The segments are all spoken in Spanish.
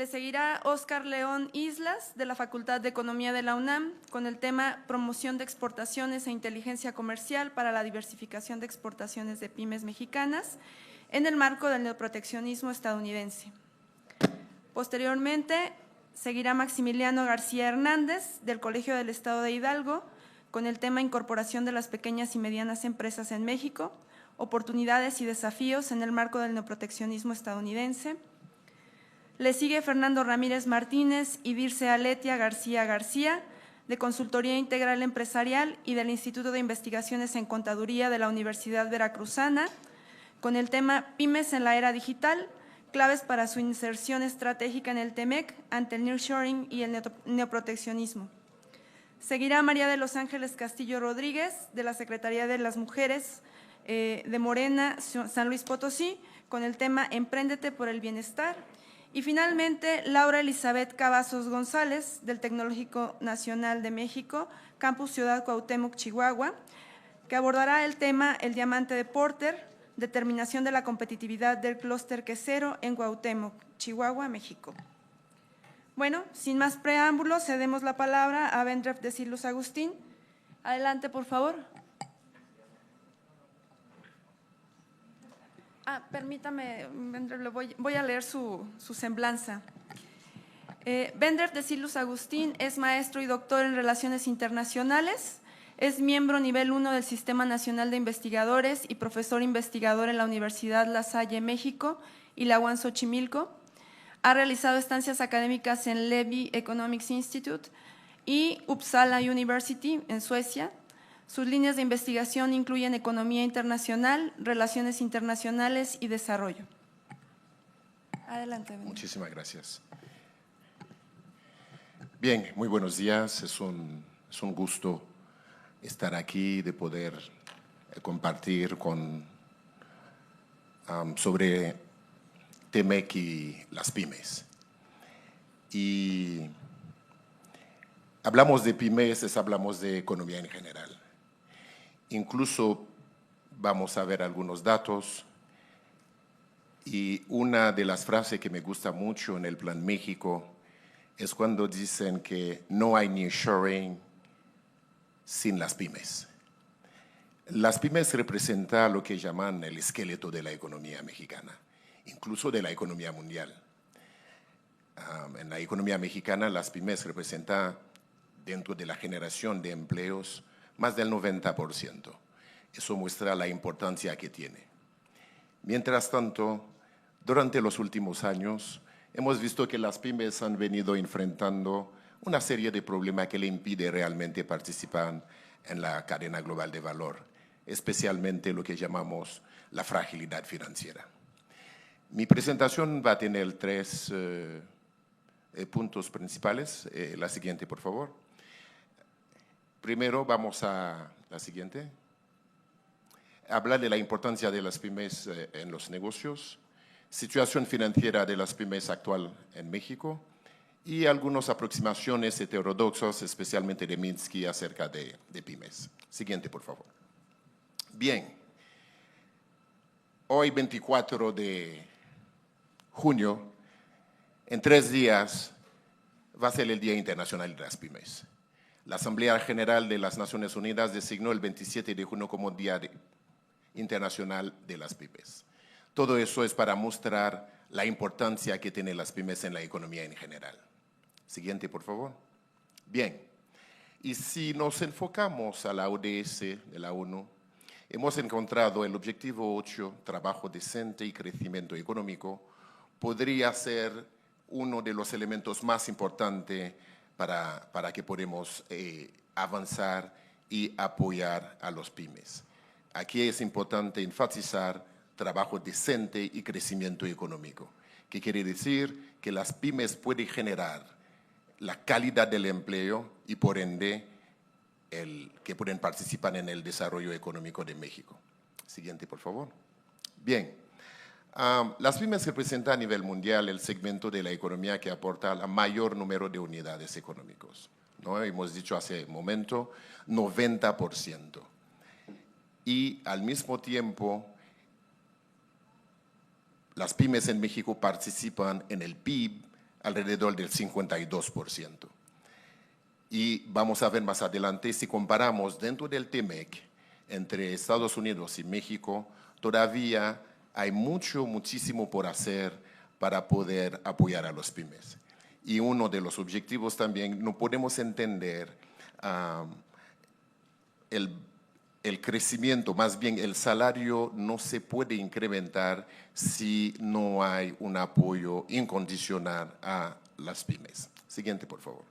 Le seguirá Óscar León Islas, de la Facultad de Economía de la UNAM, con el tema Promoción de exportaciones e inteligencia comercial para la diversificación de exportaciones de pymes mexicanas en el marco del neoproteccionismo estadounidense. Posteriormente, seguirá Maximiliano García Hernández, del Colegio del Estado de Hidalgo, con el tema Incorporación de las pequeñas y medianas empresas en México, oportunidades y desafíos en el marco del neoproteccionismo estadounidense. Le sigue Fernando Ramírez Martínez y Dirce Aletia García García, de Consultoría Integral Empresarial y del Instituto de Investigaciones en Contaduría de la Universidad Veracruzana, con el tema Pymes en la era digital, claves para su inserción estratégica en el TEMEC ante el nearshoring y el neoproteccionismo. Seguirá María de los Ángeles Castillo Rodríguez, de la Secretaría de las Mujeres de Morena, San Luis Potosí, con el tema Empréndete por el Bienestar. Y finalmente, Laura Elizabeth Cavazos González, del Tecnológico Nacional de México, Campus Ciudad Cuauhtémoc, Chihuahua, que abordará el tema El Diamante de Porter, determinación de la competitividad del clúster quesero en Cuauhtémoc, Chihuahua, México. Bueno, sin más preámbulos, cedemos la palabra a Vendref de Silus Agustín. Adelante, por favor. Permítame, Vendref, voy a leer su semblanza. Vendref de Silus Agustín es maestro y doctor en Relaciones Internacionales, es miembro nivel 1 del Sistema Nacional de Investigadores y profesor investigador en la Universidad La Salle, México, y la UAM Xochimilco. Ha realizado estancias académicas en Levi Economics Institute y Uppsala University, en Suecia. Sus líneas de investigación incluyen economía internacional, relaciones internacionales y desarrollo. Adelante. Muchísimas gracias. Bien, muy buenos días. Es un gusto estar aquí, de poder compartir sobre TEMEC y las pymes. Y hablamos de pymes, hablamos de economía en general. Incluso vamos a ver algunos datos, y una de las frases que me gusta mucho en el Plan México es cuando dicen que no hay nearshoring sin las pymes. Las pymes representan lo que llaman el esqueleto de la economía mexicana, incluso de la economía mundial. En la economía mexicana, las pymes representan, dentro de la generación de empleos, más del 90%. Eso muestra la importancia que tiene. Mientras tanto, durante los últimos años, hemos visto que las pymes han venido enfrentando una serie de problemas que le impiden realmente participar en la cadena global de valor, especialmente lo que llamamos la fragilidad financiera. Mi presentación va a tener tres puntos principales. La siguiente, por favor. Primero vamos a la siguiente. Hablar de la importancia de las pymes en los negocios, situación financiera de las pymes actual en México y algunas aproximaciones heterodoxas, especialmente de Minsky, acerca de pymes. Siguiente, por favor. Bien, hoy 24 de junio, en 3 días, va a ser el Día Internacional de las Pymes. La Asamblea General de las Naciones Unidas designó el 27 de junio como Día Internacional de las Pymes. Todo eso es para mostrar la importancia que tienen las pymes en la economía en general. Siguiente, por favor. Bien, y si nos enfocamos a la ODS de la ONU, hemos encontrado el objetivo 8, trabajo decente y crecimiento económico, podría ser uno de los elementos más importantes para que podamos avanzar y apoyar a los pymes. Aquí es importante enfatizar trabajo decente y crecimiento económico, que quiere decir que las pymes pueden generar la calidad del empleo y por ende que pueden participar en el desarrollo económico de México. Siguiente, por favor. Bien, las pymes representan a nivel mundial el segmento de la economía que aporta el mayor número de unidades económicas, ¿no? Hemos dicho hace un momento 90%. Y al mismo tiempo, las pymes en México participan en el PIB alrededor del 52%. Y vamos a ver más adelante, si comparamos dentro del TMEC entre Estados Unidos y México, todavía hay muchísimo por hacer para poder apoyar a los pymes. Y uno de los objetivos también, no podemos entender el crecimiento, más bien el salario no se puede incrementar si no hay un apoyo incondicional a las pymes. Siguiente, por favor.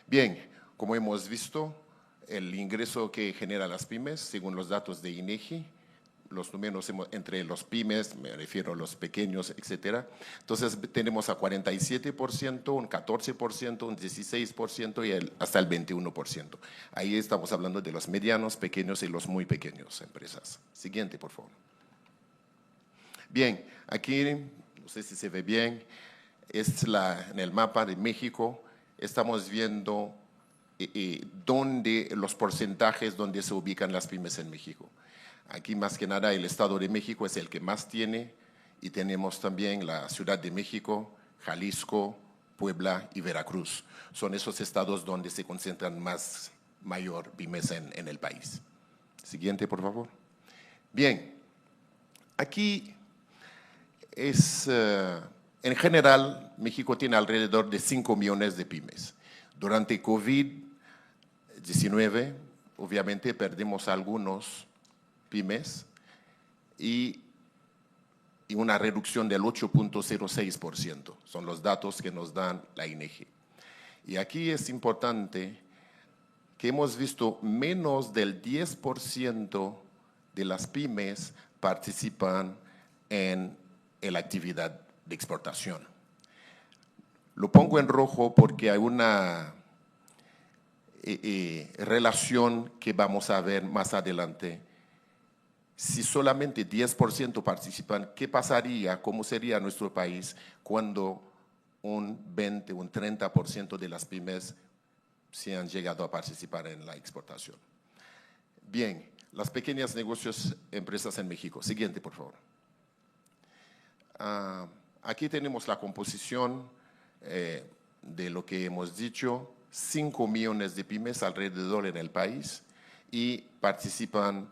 Bien, como hemos visto, el ingreso que genera las pymes, según los datos de INEGI, los números entre los pymes, me refiero a los pequeños, etcétera. Entonces tenemos a 47%, un 14%, un 16% y hasta el 21%. Ahí estamos hablando de los medianos, pequeños y los muy pequeños empresas. Siguiente, por favor. Bien, aquí, no sé si se ve bien, es en el mapa de México, estamos viendo los porcentajes donde se ubican las pymes en México. Aquí más que nada el Estado de México es el que más tiene y tenemos también la Ciudad de México, Jalisco, Puebla y Veracruz. Son esos estados donde se concentran mayor pymes en el país. Siguiente, por favor. Bien, aquí en general, México tiene alrededor de 5 millones de pymes. Durante COVID-19, obviamente perdimos algunos pymes y una reducción del 8.06%. Son los datos que nos dan la INEGI. Y aquí es importante que hemos visto menos del 10% de las pymes participan en la actividad de exportación. Lo pongo en rojo porque hay una relación que vamos a ver más adelante. Si solamente 10% participan, ¿qué pasaría? ¿Cómo sería nuestro país cuando un 20, un 30% de las pymes se han llegado a participar en la exportación? Bien, las pequeñas negocios, empresas en México. Siguiente, por favor. Aquí tenemos la composición de lo que hemos dicho, 5 millones de pymes alrededor en el país y participan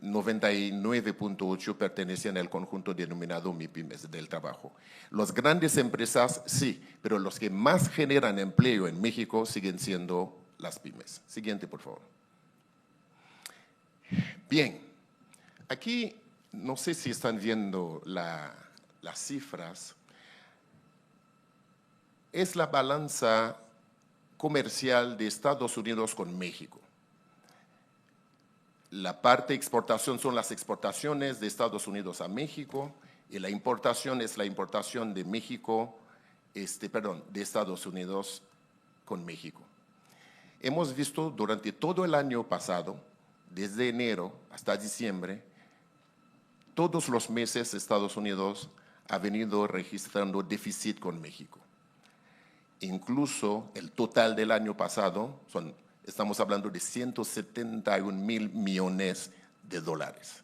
99.8 pertenecen al conjunto denominado MIPYMES del trabajo. Las grandes empresas sí, pero los que más generan empleo en México siguen siendo las pymes. Siguiente, por favor. Bien, aquí no sé si están viendo las cifras. Es la balanza comercial de Estados Unidos con México. La parte de exportación son las exportaciones de Estados Unidos a México y la importación es la importación de México, de Estados Unidos con México. Hemos visto durante todo el año pasado, desde enero hasta diciembre, todos los meses Estados Unidos ha venido registrando déficit con México. Incluso el total del año pasado estamos hablando de 171,000 millones de dólares.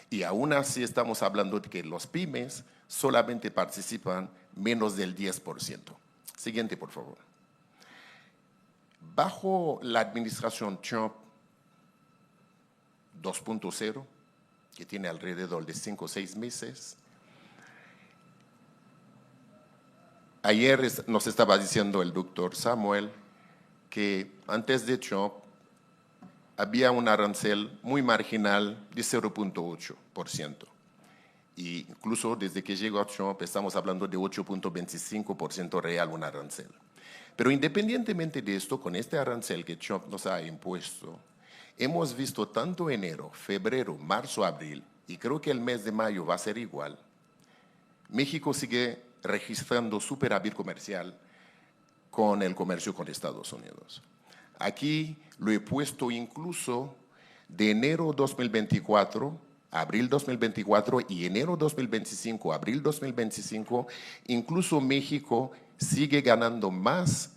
Y aún así estamos hablando de que los pymes solamente participan menos del 10%. Siguiente, por favor. Bajo la administración Trump 2.0, que tiene alrededor de 5 o 6 meses, ayer nos estaba diciendo el doctor Samuel que antes de Trump había un arancel muy marginal de 0.8%. Y incluso desde que llegó a Trump estamos hablando de 8.25% real un arancel. Pero independientemente de esto, con este arancel que Trump nos ha impuesto, hemos visto tanto enero, febrero, marzo, abril, y creo que el mes de mayo va a ser igual, México sigue registrando superávit comercial con el comercio con Estados Unidos. Aquí lo he puesto incluso de enero 2024, abril 2024 y enero 2025, abril 2025, incluso México sigue ganando más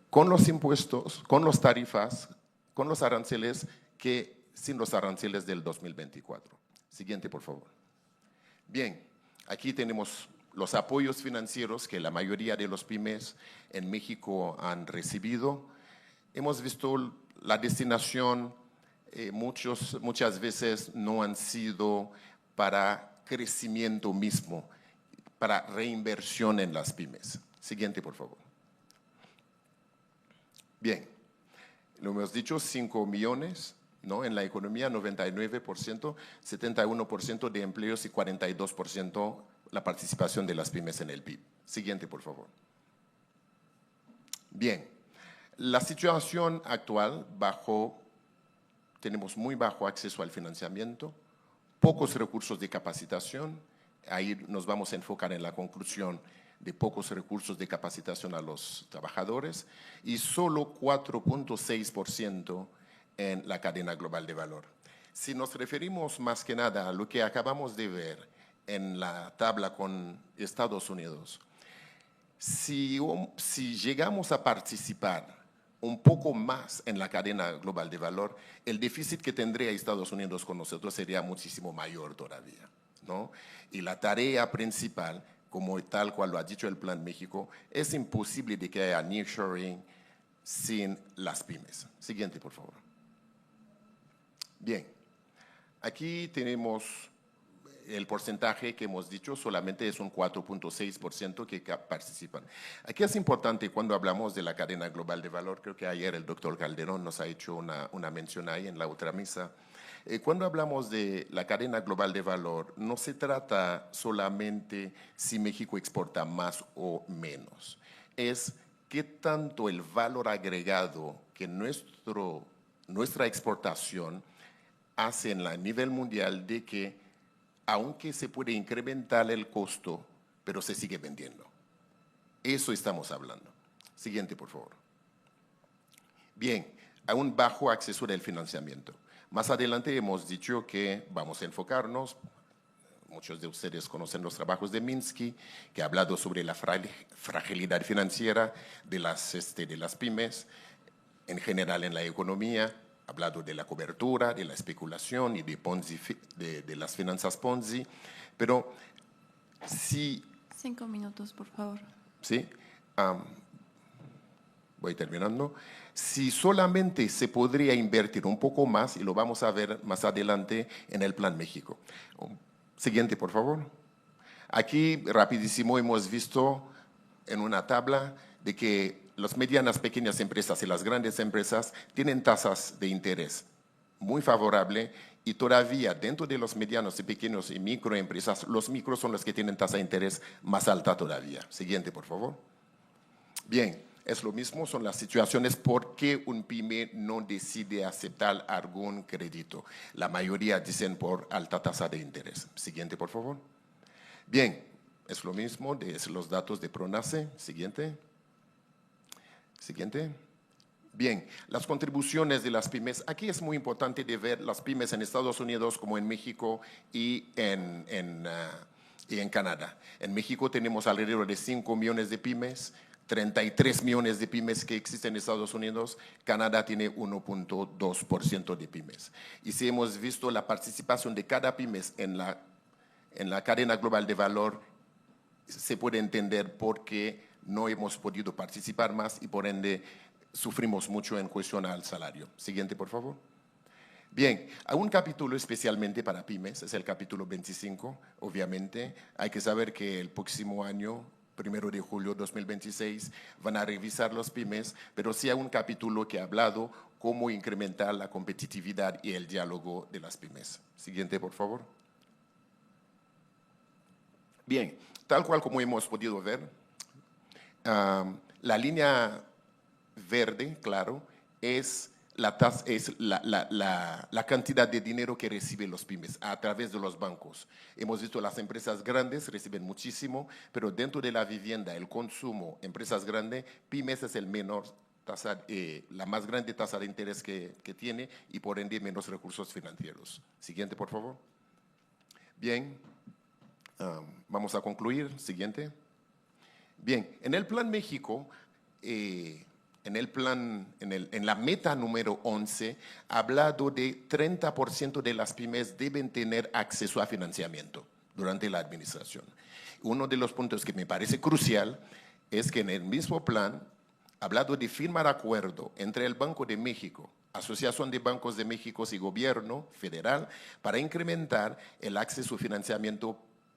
con los impuestos, con las tarifas, con los aranceles que sin los aranceles del 2024. Siguiente, por favor. Bien, aquí tenemos los apoyos financieros que la mayoría de los pymes en México han recibido. Hemos visto la destinación, muchas veces no han sido para crecimiento mismo, para reinversión en las pymes. Siguiente, por favor. Bien, lo hemos dicho, 5 millones, ¿no? En la economía, 99%, 71% de empleos y 42% la participación de las pymes en el PIB. Siguiente, por favor. Bien, la situación actual, tenemos muy bajo acceso al financiamiento, pocos recursos de capacitación, ahí nos vamos a enfocar en la conclusión de pocos recursos de capacitación a los trabajadores y solo 4.6% en la cadena global de valor. Si nos referimos más que nada a lo que acabamos de ver en la tabla con Estados Unidos, si llegamos a participar un poco más en la cadena global de valor, el déficit que tendría Estados Unidos con nosotros sería muchísimo mayor todavía, ¿no? Y la tarea principal, como tal cual lo ha dicho el Plan México, es imposible de que haya nearshoring sin las pymes. Siguiente, por favor. Bien, aquí tenemos el porcentaje que hemos dicho, solamente es un 4.6% que participan. Aquí es importante cuando hablamos de la cadena global de valor, creo que ayer el doctor Calderón nos ha hecho una mención ahí en la otra mesa. Cuando hablamos de la cadena global de valor, no se trata solamente si México exporta más o menos, es qué tanto el valor agregado que nuestra exportación hace a nivel mundial de que aunque se puede incrementar el costo, pero se sigue vendiendo. Eso estamos hablando. Siguiente, por favor. Bien, a un bajo acceso del financiamiento. Más adelante hemos dicho que vamos a enfocarnos, muchos de ustedes conocen los trabajos de Minsky, que ha hablado sobre la fragilidad financiera de las pymes, en general en la economía, ha hablado de la cobertura, de la especulación y de Ponzi, de las finanzas Ponzi, pero si... 5 minutos, por favor. Sí, voy terminando. Si solamente se podría invertir un poco más, y lo vamos a ver más adelante en el Plan México. Siguiente, por favor. Aquí, rapidísimo, hemos visto en una tabla de que las medianas, pequeñas empresas y las grandes empresas tienen tasas de interés muy favorable y todavía dentro de los medianos y pequeños y microempresas, los micros son los que tienen tasa de interés más alta todavía. Siguiente, por favor. Bien, es lo mismo, son las situaciones por qué un pyme no decide aceptar algún crédito. La mayoría dicen por alta tasa de interés. Siguiente, por favor. Bien, es lo mismo, es los datos de Pronace. Siguiente. Siguiente. Bien, las contribuciones de las pymes. Aquí es muy importante de ver las pymes en Estados Unidos como en México y en Canadá. En México tenemos alrededor de 5 millones de pymes, 33 millones de pymes que existen en Estados Unidos. Canadá tiene 1.2% de pymes. Y si hemos visto la participación de cada pymes en la cadena global de valor, se puede entender por qué no hemos podido participar más y por ende sufrimos mucho en cuestión al salario. Siguiente, por favor. Bien, hay un capítulo especialmente para pymes, es el capítulo 25, obviamente. Hay que saber que el próximo año, 1 de julio de 2026, van a revisar los pymes, pero sí hay un capítulo que ha hablado cómo incrementar la competitividad y el diálogo de las pymes. Siguiente, por favor. Bien, tal cual como hemos podido ver, la línea verde, claro, es la cantidad de dinero que reciben los pymes a través de los bancos. Hemos visto las empresas grandes reciben muchísimo, pero dentro de la vivienda, el consumo, empresas grandes, pymes es el menor tasa, la más grande tasa de interés que tiene y por ende menos recursos financieros. Siguiente, por favor. Bien, vamos a concluir. Siguiente. Bien, en el Plan México, en la meta número 11, ha hablado de 30% de las pymes deben tener acceso a financiamiento durante la administración. Uno de los puntos que me parece crucial es que en el mismo plan, hablado de firmar acuerdo entre el Banco de México, Asociación de Bancos de México y Gobierno Federal para incrementar el acceso a financiamiento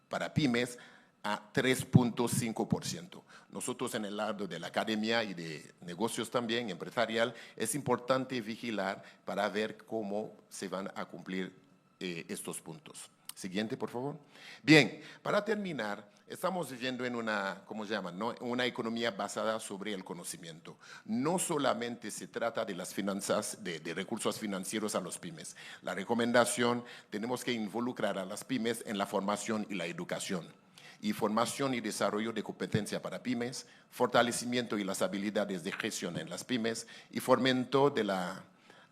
para pymes a 3.5%. Nosotros en el lado de la academia y de negocios también, empresarial, es importante vigilar para ver cómo se van a cumplir estos puntos. Siguiente, por favor. Bien, para terminar, estamos viviendo en una, ¿cómo se llama? ¿No? Una economía basada sobre el conocimiento. No solamente se trata de las finanzas, de recursos financieros a los pymes. La recomendación, tenemos que involucrar a las pymes en la formación y la educación. Y formación y desarrollo de competencia para pymes, fortalecimiento y las habilidades de gestión en las pymes y fomento de la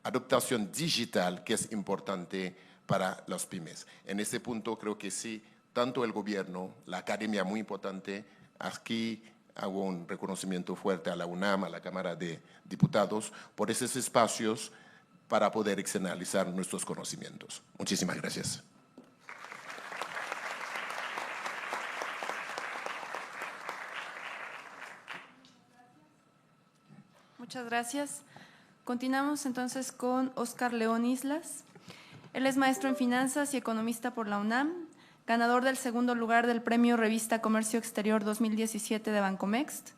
adaptación digital, que es importante para las pymes. En ese punto creo que sí, tanto el gobierno, la academia muy importante, aquí hago un reconocimiento fuerte a la UNAM, a la Cámara de Diputados, por esos espacios para poder externalizar nuestros conocimientos. Muchísimas gracias. Muchas gracias. Continuamos entonces con Óscar León Islas. Él es maestro en finanzas y economista por la UNAM, ganador del segundo lugar del Premio Revista Comercio Exterior 2017 de Bancomext.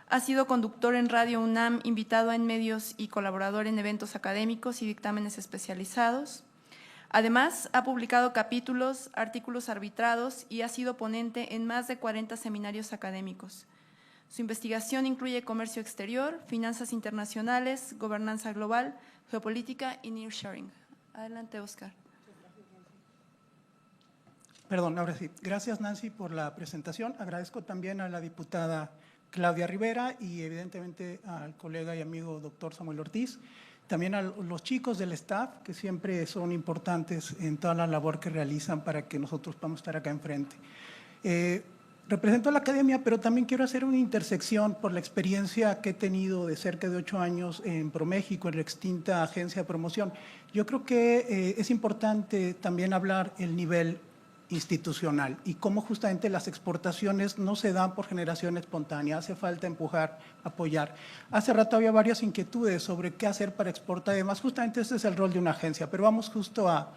Ha sido conductor en Radio UNAM, invitado en medios y colaborador en eventos académicos y dictámenes especializados. Además, ha publicado capítulos, artículos arbitrados y ha sido ponente en más de 40 seminarios académicos. Su investigación incluye comercio exterior, finanzas internacionales, gobernanza global, geopolítica y nearshoring. Adelante, Óscar. Perdón, ahora sí. Gracias, Nancy, por la presentación. Agradezco también a la diputada Claudia Rivera y evidentemente al colega y amigo doctor Samuel Ortiz. También a los chicos del staff, que siempre son importantes en toda la labor que realizan para que nosotros podamos estar acá enfrente. Represento a la academia, pero también quiero hacer una intersección por la experiencia que he tenido de cerca de 8 años en ProMéxico, en la extinta agencia de promoción. Yo creo que es importante también hablar el nivel institucional y cómo justamente las exportaciones no se dan por generación espontánea, hace falta empujar, apoyar. Hace rato había varias inquietudes sobre qué hacer para exportar, además justamente ese es el rol de una agencia, pero vamos justo a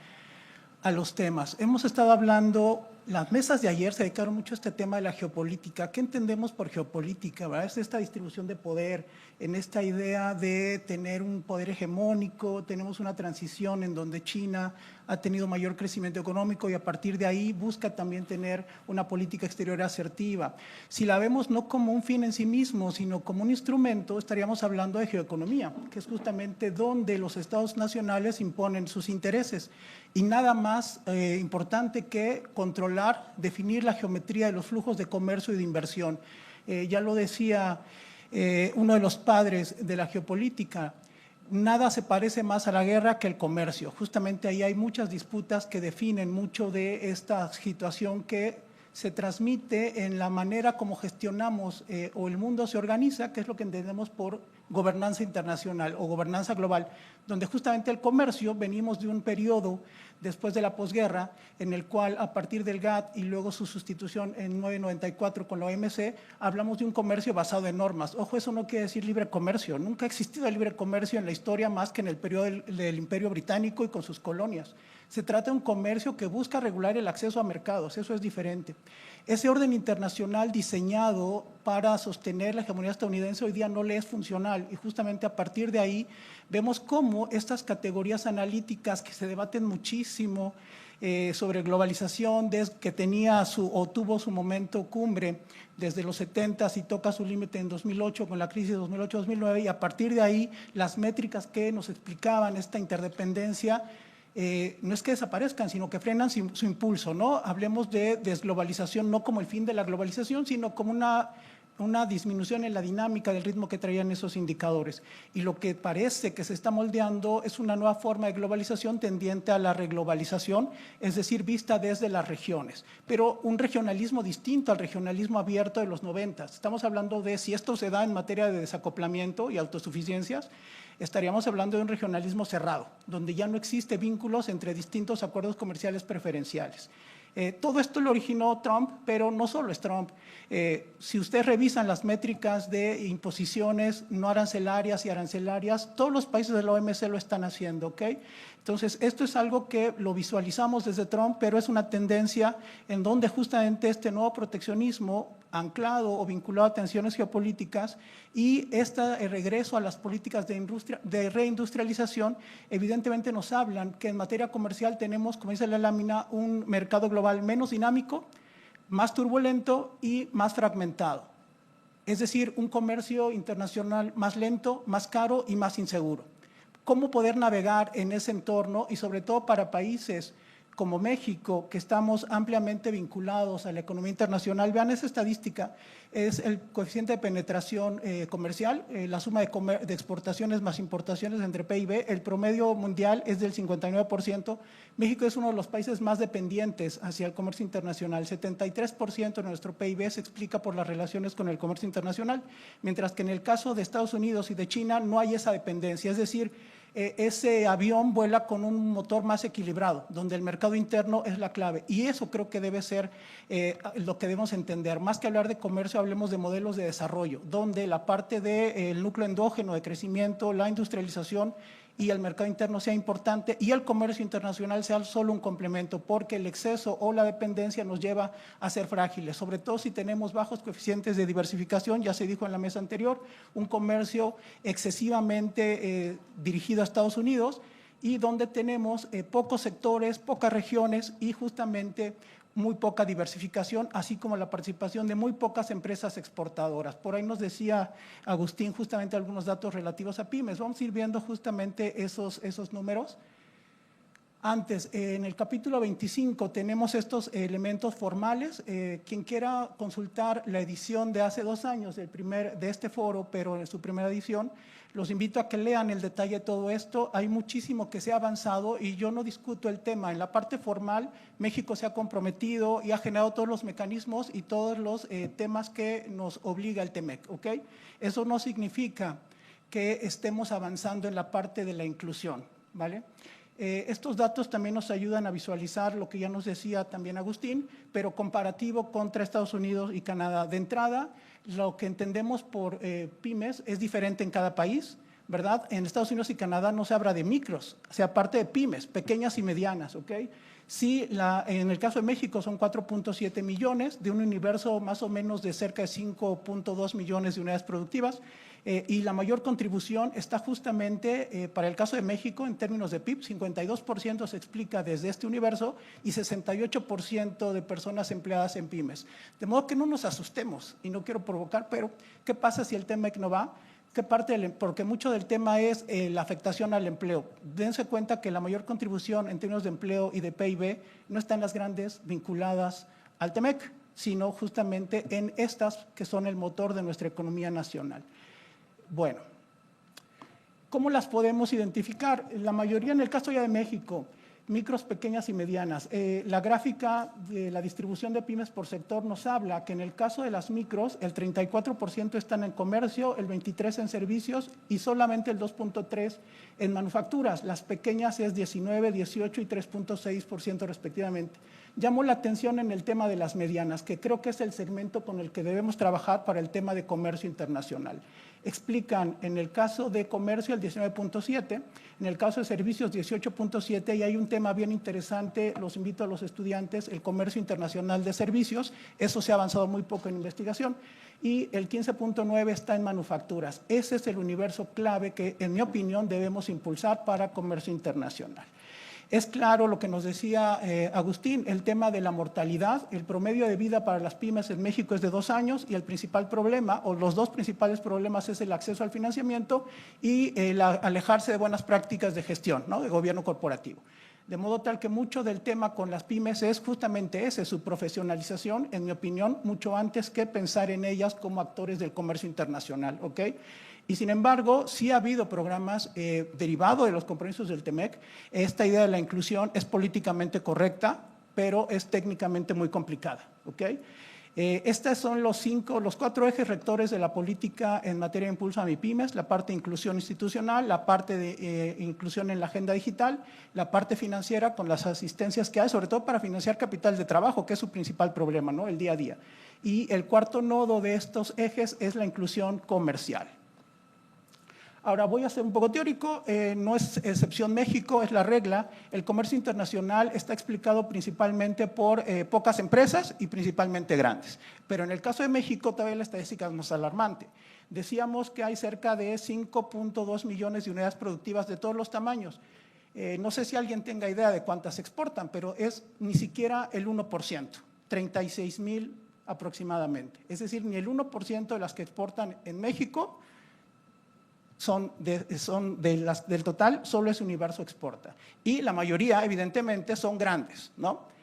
los temas. Hemos estado hablando, las mesas de ayer se dedicaron mucho a este tema de la geopolítica. ¿Qué entendemos por geopolítica? ¿Verdad? Es esta distribución de poder, en esta idea de tener un poder hegemónico, tenemos una transición en donde China ha tenido mayor crecimiento económico y a partir de ahí busca también tener una política exterior asertiva. Si la vemos no como un fin en sí mismo, sino como un instrumento, estaríamos hablando de geoeconomía, que es justamente donde los estados nacionales imponen sus intereses. Y nada más importante que controlar, definir la geometría de los flujos de comercio y de inversión. Ya lo decía uno de los padres de la geopolítica, nada se parece más a la guerra que el comercio. Justamente ahí hay muchas disputas que definen mucho de esta situación que se transmite en la manera como gestionamos o el mundo se organiza, que es lo que entendemos por gobernanza internacional o gobernanza global, donde justamente el comercio, venimos de un periodo después de la posguerra, en el cual a partir del GATT y luego su sustitución en 1994 con la OMC, hablamos de un comercio basado en normas. Ojo, eso no quiere decir libre comercio, nunca ha existido el libre comercio en la historia más que en el periodo del Imperio Británico y con sus colonias. Se trata de un comercio que busca regular el acceso a mercados, eso es diferente. Ese orden internacional diseñado para sostener la hegemonía estadounidense hoy día no le es funcional y justamente a partir de ahí vemos cómo estas categorías analíticas que se debaten muchísimo sobre globalización, que tenía o tuvo su momento cumbre desde los 70s y toca su límite en 2008 con la crisis de 2008-2009 y a partir de ahí las métricas que nos explicaban esta interdependencia no es que desaparezcan, sino que frenan su impulso, ¿no? Hablemos de desglobalización no como el fin de la globalización, sino como una disminución en la dinámica del ritmo que traían esos indicadores. Y lo que parece que se está moldeando es una nueva forma de globalización tendiente a la reglobalización, es decir, vista desde las regiones, pero un regionalismo distinto al regionalismo abierto de los 90. Estamos hablando de si esto se da en materia de desacoplamiento y autosuficiencias, estaríamos hablando de un regionalismo cerrado, donde ya no existe vínculos entre distintos acuerdos comerciales preferenciales. Todo esto lo originó Trump, pero no solo es Trump. Si ustedes revisan las métricas de imposiciones no arancelarias y arancelarias, todos los países de la OMC lo están haciendo, ¿ok? Entonces, esto es algo que lo visualizamos desde Trump, pero es una tendencia en donde justamente este nuevo proteccionismo anclado o vinculado a tensiones geopolíticas y este regreso a las políticas de reindustrialización, evidentemente nos hablan que en materia comercial tenemos, como dice la lámina, un mercado global menos dinámico, más turbulento y más fragmentado. Es decir, un comercio internacional más lento, más caro y más inseguro. ¿Cómo poder navegar en ese entorno? Y sobre todo para países como México, que estamos ampliamente vinculados a la economía internacional. Vean esa estadística, es el coeficiente de penetración comercial, la suma de exportaciones más importaciones entre PIB. El promedio mundial es del 59%. México es uno de los países más dependientes hacia el comercio internacional. 73% de nuestro PIB se explica por las relaciones con el comercio internacional, mientras que en el caso de Estados Unidos y de China no hay esa dependencia, es decir, ese avión vuela con un motor más equilibrado, donde el mercado interno es la clave. Y eso creo que debe ser lo que debemos entender. Más que hablar de comercio, hablemos de modelos de desarrollo, donde la parte del núcleo endógeno de crecimiento, la industrialización y el mercado interno sea importante y el comercio internacional sea solo un complemento, porque el exceso o la dependencia nos lleva a ser frágiles, sobre todo si tenemos bajos coeficientes de diversificación, ya se dijo en la mesa anterior, un comercio excesivamente dirigido a Estados Unidos y donde tenemos pocos sectores, pocas regiones y justamente muy poca diversificación, así como la participación de muy pocas empresas exportadoras. Por ahí nos decía Agustín justamente algunos datos relativos a pymes. Vamos a ir viendo justamente esos números. Antes, en el capítulo 25 tenemos estos elementos formales. Quien quiera consultar la edición de hace 2 años de este foro, pero en su primera edición, los invito a que lean el detalle de todo esto. Hay muchísimo que se ha avanzado y yo no discuto el tema. En la parte formal, México se ha comprometido y ha generado todos los mecanismos y todos los temas que nos obliga el TEMEC, ¿ok? Eso no significa que estemos avanzando en la parte de la inclusión, ¿vale? Estos datos también nos ayudan a visualizar lo que ya nos decía también Agustín, pero comparativo contra Estados Unidos y Canadá. De entrada, lo que entendemos por pymes es diferente en cada país, ¿verdad? En Estados Unidos y Canadá no se habla de micros, se aparte de pymes, pequeñas y medianas, ¿ok? Sí, en el caso de México son 4.7 millones de un universo más o menos de cerca de 5.2 millones de unidades productivas. Y la mayor contribución está justamente para el caso de México en términos de PIB, 52% se explica desde este universo y 68% de personas empleadas en pymes. De modo que no nos asustemos y no quiero provocar, pero ¿qué pasa si el TEMEC no va? Porque mucho del tema es la afectación al empleo. Dense cuenta que la mayor contribución en términos de empleo y de PIB no está en las grandes vinculadas al TEMEC, sino justamente en estas que son el motor de nuestra economía nacional. Bueno, ¿cómo las podemos identificar? La mayoría, en el caso ya de México, micros, pequeñas y medianas. La gráfica de la distribución de pymes por sector nos habla que en el caso de las micros, el 34% están en comercio, el 23% en servicios y solamente el 2.3% en manufacturas. Las pequeñas es 19%, 18% y 3.6% respectivamente. Llamó la atención en el tema de las medianas, que creo que es el segmento con el que debemos trabajar para el tema de comercio internacional. Explican en el caso de comercio el 19.7%, en el caso de servicios 18.7%, y hay un tema bien interesante, los invito a los estudiantes, el comercio internacional de servicios, eso se ha avanzado muy poco en investigación, y el 15.9% está en manufacturas. Ese es el universo clave que, en mi opinión, debemos impulsar para comercio internacional. Es claro lo que nos decía Agustín, el tema de la mortalidad. El promedio de vida para las pymes en México es de 2 años y el principal problema, o los 2 principales problemas, es el acceso al financiamiento y el alejarse de buenas prácticas de gestión, ¿no? De gobierno corporativo. De modo tal que mucho del tema con las pymes es justamente ese, su profesionalización, en mi opinión, mucho antes que pensar en ellas como actores del comercio internacional, ¿ok? Y sin embargo, sí ha habido programas derivados de los compromisos del TEMEC. Esta idea de la inclusión es políticamente correcta, pero es técnicamente muy complicada, ¿ok? Estos son los 4 ejes rectores de la política en materia de impulso a MIPYMES: la parte de inclusión institucional, la parte de inclusión en la agenda digital, la parte financiera con las asistencias que hay, sobre todo para financiar capital de trabajo, que es su principal problema, ¿no?, el día a día. Y el cuarto nodo de estos ejes es la inclusión comercial. Ahora voy a ser un poco teórico, no es excepción México, es la regla. El comercio internacional está explicado principalmente por pocas empresas y principalmente grandes. Pero en el caso de México todavía la estadística es más alarmante. Decíamos que hay cerca de 5.2 millones de unidades productivas de todos los tamaños. No sé si alguien tenga idea de cuántas exportan, pero es ni siquiera el 1%, 36,000 aproximadamente. Es decir, ni el 1% de las que exportan en México del total, solo ese universo exporta. Y la mayoría, evidentemente, son grandes, ¿no?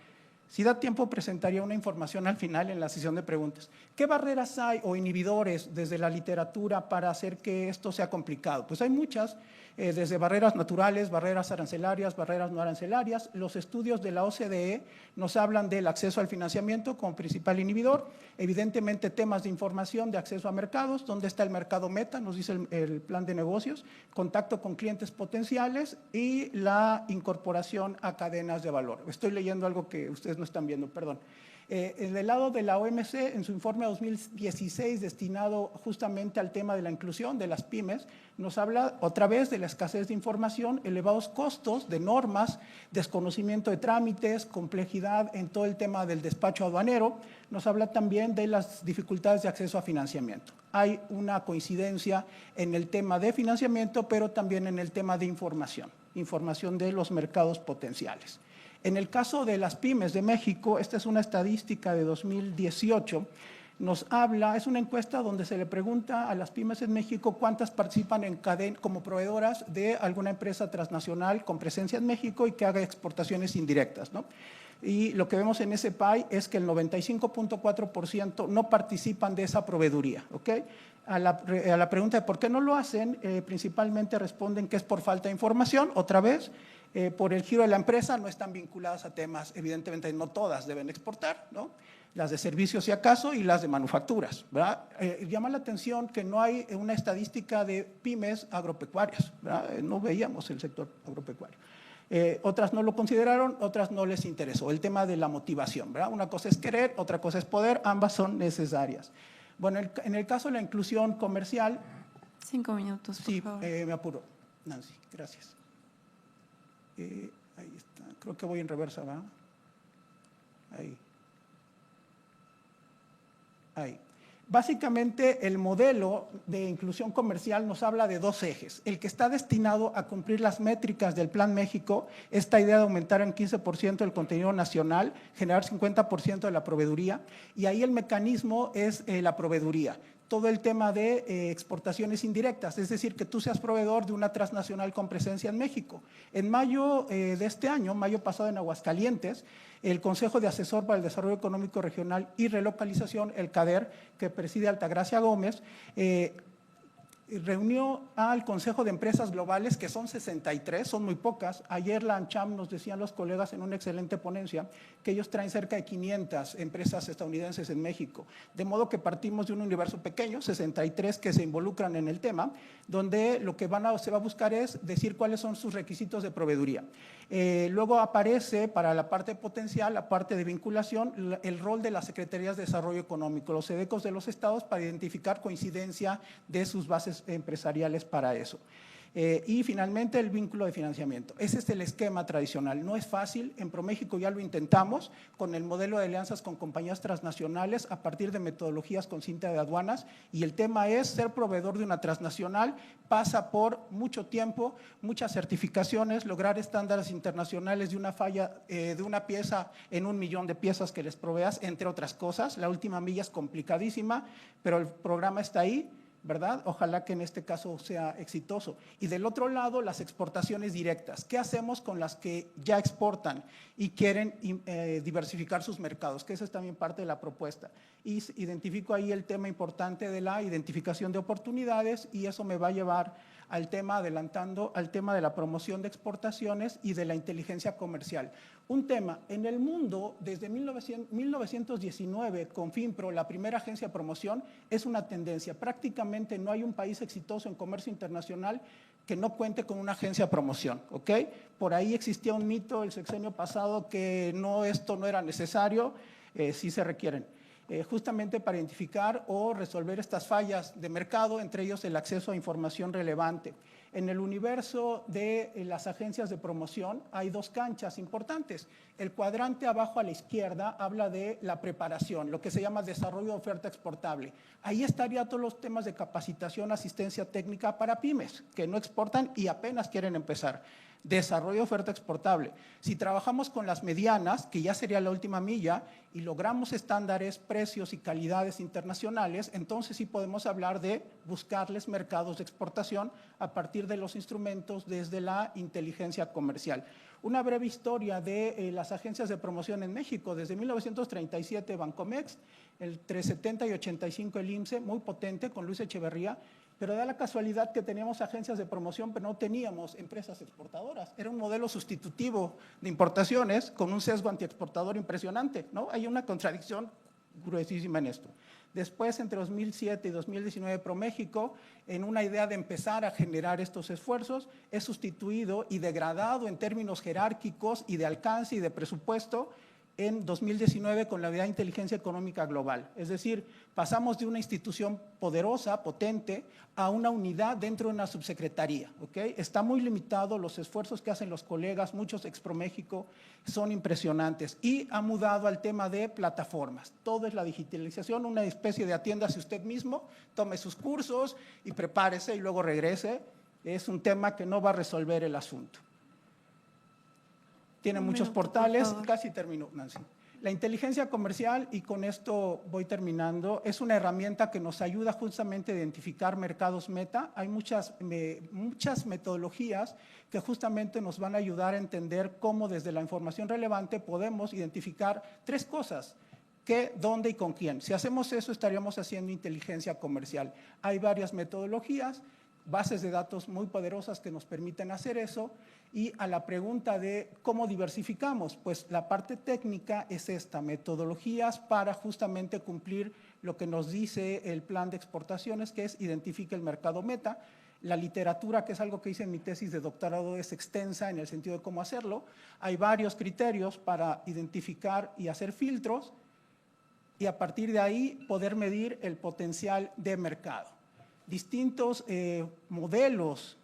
Si da tiempo, presentaría una información al final en la sesión de preguntas. ¿Qué barreras hay o inhibidores desde la literatura para hacer que esto sea complicado? Pues hay muchas, desde barreras naturales, barreras arancelarias, barreras no arancelarias. Los estudios de la OCDE nos hablan del acceso al financiamiento como principal inhibidor. Evidentemente, temas de información, de acceso a mercados, dónde está el mercado meta, nos dice el plan de negocios, contacto con clientes potenciales y la incorporación a cadenas de valor. Estoy leyendo algo que ustedes no están viendo, perdón. En el lado de la OMC, en su informe 2016 destinado justamente al tema de la inclusión de las pymes, nos habla otra vez de la escasez de información, elevados costos de normas, desconocimiento de trámites, complejidad en todo el tema del despacho aduanero. Nos habla también de las dificultades de acceso a financiamiento. Hay una coincidencia en el tema de financiamiento, pero también en el tema de información de los mercados potenciales. En el caso de las pymes de México, esta es una estadística de 2018, nos habla, es una encuesta donde se le pregunta a las pymes en México cuántas participan en cadena como proveedoras de alguna empresa transnacional con presencia en México y que haga exportaciones indirectas, ¿no? Y lo que vemos en ese PAI es que el 95.4% no participan de esa proveeduría, ¿ok? A la pregunta de por qué no lo hacen, principalmente responden que es por falta de información, otra vez, por el giro de la empresa, no están vinculadas a temas, evidentemente no todas deben exportar, ¿no? Las de servicios si acaso y las de manufacturas, ¿verdad? Llama la atención que no hay una estadística de pymes agropecuarias, ¿verdad? No veíamos el sector agropecuario. Otras no lo consideraron, otras no les interesó. El tema de la motivación, ¿verdad? Una cosa es querer, otra cosa es poder, ambas son necesarias. Bueno, en el caso de la inclusión comercial… 5 minutos, por favor. Sí, me apuro, Nancy, gracias. Ahí está, creo que voy en reversa, ¿verdad? Ahí. Básicamente, el modelo de inclusión comercial nos habla de 2 ejes. El que está destinado a cumplir las métricas del Plan México, esta idea de aumentar en 15% el contenido nacional, generar 50% de la proveeduría, y ahí el mecanismo es la proveeduría. Todo el tema de exportaciones indirectas, es decir, que tú seas proveedor de una transnacional con presencia en México. En mayo de este año, mayo pasado en Aguascalientes, el Consejo de Asesor para el Desarrollo Económico Regional y Relocalización, el CADER, que preside Altagracia Gómez, reunió al Consejo de Empresas Globales, que son 63, son muy pocas. Ayer la ANCHAM nos decían los colegas en una excelente ponencia que ellos traen cerca de 500 empresas estadounidenses en México. De modo que partimos de un universo pequeño, 63 que se involucran en el tema, donde lo que se va a buscar es decir cuáles son sus requisitos de proveeduría. Luego aparece para la parte potencial, la parte de vinculación, el rol de las Secretarías de Desarrollo Económico, los SEDECOs de los estados para identificar coincidencia de sus bases empresariales para eso. Y finalmente el vínculo de financiamiento. Ese es el esquema tradicional. No es fácil, en ProMéxico ya lo intentamos con el modelo de alianzas con compañías transnacionales a partir de metodologías con cinta de aduanas, y el tema es ser proveedor de una transnacional, pasa por mucho tiempo, muchas certificaciones, lograr estándares internacionales de una falla, de una pieza en 1 millón de piezas que les proveas, entre otras cosas. La última milla es complicadísima, pero el programa está ahí, ¿verdad? Ojalá que en este caso sea exitoso. Y del otro lado, las exportaciones directas. ¿Qué hacemos con las que ya exportan y quieren diversificar sus mercados? Que esa es también parte de la propuesta. Y identifico ahí el tema importante de la identificación de oportunidades, y eso me va a llevar adelantando al tema de la promoción de exportaciones y de la inteligencia comercial. Un tema, en el mundo, desde 1919, con FINPRO, la primera agencia de promoción, es una tendencia. Prácticamente no hay un país exitoso en comercio internacional que no cuente con una agencia de promoción, ¿ok? Por ahí existía un mito el sexenio pasado que esto no era necesario, sí se requieren. Justamente para identificar o resolver estas fallas de mercado, entre ellos el acceso a información relevante. En el universo de las agencias de promoción hay dos canchas importantes. El cuadrante abajo a la izquierda habla de la preparación, lo que se llama desarrollo de oferta exportable. Ahí estaría todos los temas de capacitación, asistencia técnica para pymes que no exportan y apenas quieren empezar. Desarrollo de oferta exportable. Si trabajamos con las medianas, que ya sería la última milla, y logramos estándares, precios y calidades internacionales, entonces sí podemos hablar de buscarles mercados de exportación a partir de los instrumentos desde la inteligencia comercial. Una breve historia de las agencias de promoción en México. Desde 1937 Bancomex, el 370 y 85 el IMSSE, muy potente con Luis Echeverría, pero da la casualidad que teníamos agencias de promoción, pero no teníamos empresas exportadoras. Era un modelo sustitutivo de importaciones con un sesgo antiexportador impresionante, ¿no? Hay una contradicción gruesísima en esto. Después, entre 2007 y 2019, ProMéxico, en una idea de empezar a generar estos esfuerzos, es sustituido y degradado en términos jerárquicos y de alcance y de presupuesto en 2019 con la Unidad de Inteligencia Económica Global. Es decir, pasamos de una institución poderosa, potente, a una unidad dentro de una subsecretaría. ¿Okay? Está muy limitado, los esfuerzos que hacen los colegas, muchos ex ProMéxico, son impresionantes. Y ha mudado al tema de plataformas. Todo es la digitalización, una especie de atiéndase usted mismo, tome sus cursos y prepárese y luego regrese. Es un tema que no va a resolver el asunto. Tiene muchos portales, casi termino, Nancy. La inteligencia comercial, y con esto voy terminando, es una herramienta que nos ayuda justamente a identificar mercados meta. Hay muchas metodologías que justamente nos van a ayudar a entender cómo desde la información relevante podemos identificar tres cosas: qué, dónde y con quién. Si hacemos eso, estaríamos haciendo inteligencia comercial. Hay varias metodologías, bases de datos muy poderosas que nos permiten hacer eso. Y a la pregunta de cómo diversificamos, pues la parte técnica es esta, metodologías para justamente cumplir lo que nos dice el plan de exportaciones, que es identifique el mercado meta. La literatura, que es algo que hice en mi tesis de doctorado, es extensa en el sentido de cómo hacerlo. Hay varios criterios para identificar y hacer filtros y a partir de ahí poder medir el potencial de mercado. Distintos modelos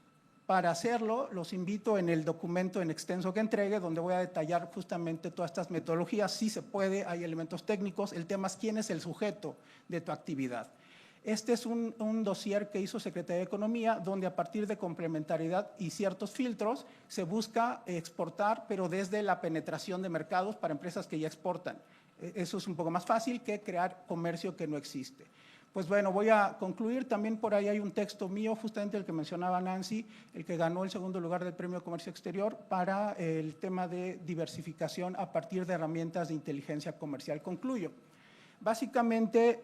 para hacerlo, los invito en el documento en extenso que entregue, donde voy a detallar justamente todas estas metodologías. Sí se puede, hay elementos técnicos, el tema es quién es el sujeto de tu actividad. Este es un dossier que hizo Secretaría de Economía, donde a partir de complementariedad y ciertos filtros se busca exportar, pero desde la penetración de mercados para empresas que ya exportan. Eso es un poco más fácil que crear comercio que no existe. Pues bueno, voy a concluir. También por ahí hay un texto mío, justamente el que mencionaba Nancy, el que ganó el segundo lugar del Premio Comercio Exterior para el tema de diversificación a partir de herramientas de inteligencia comercial. Concluyo. Básicamente,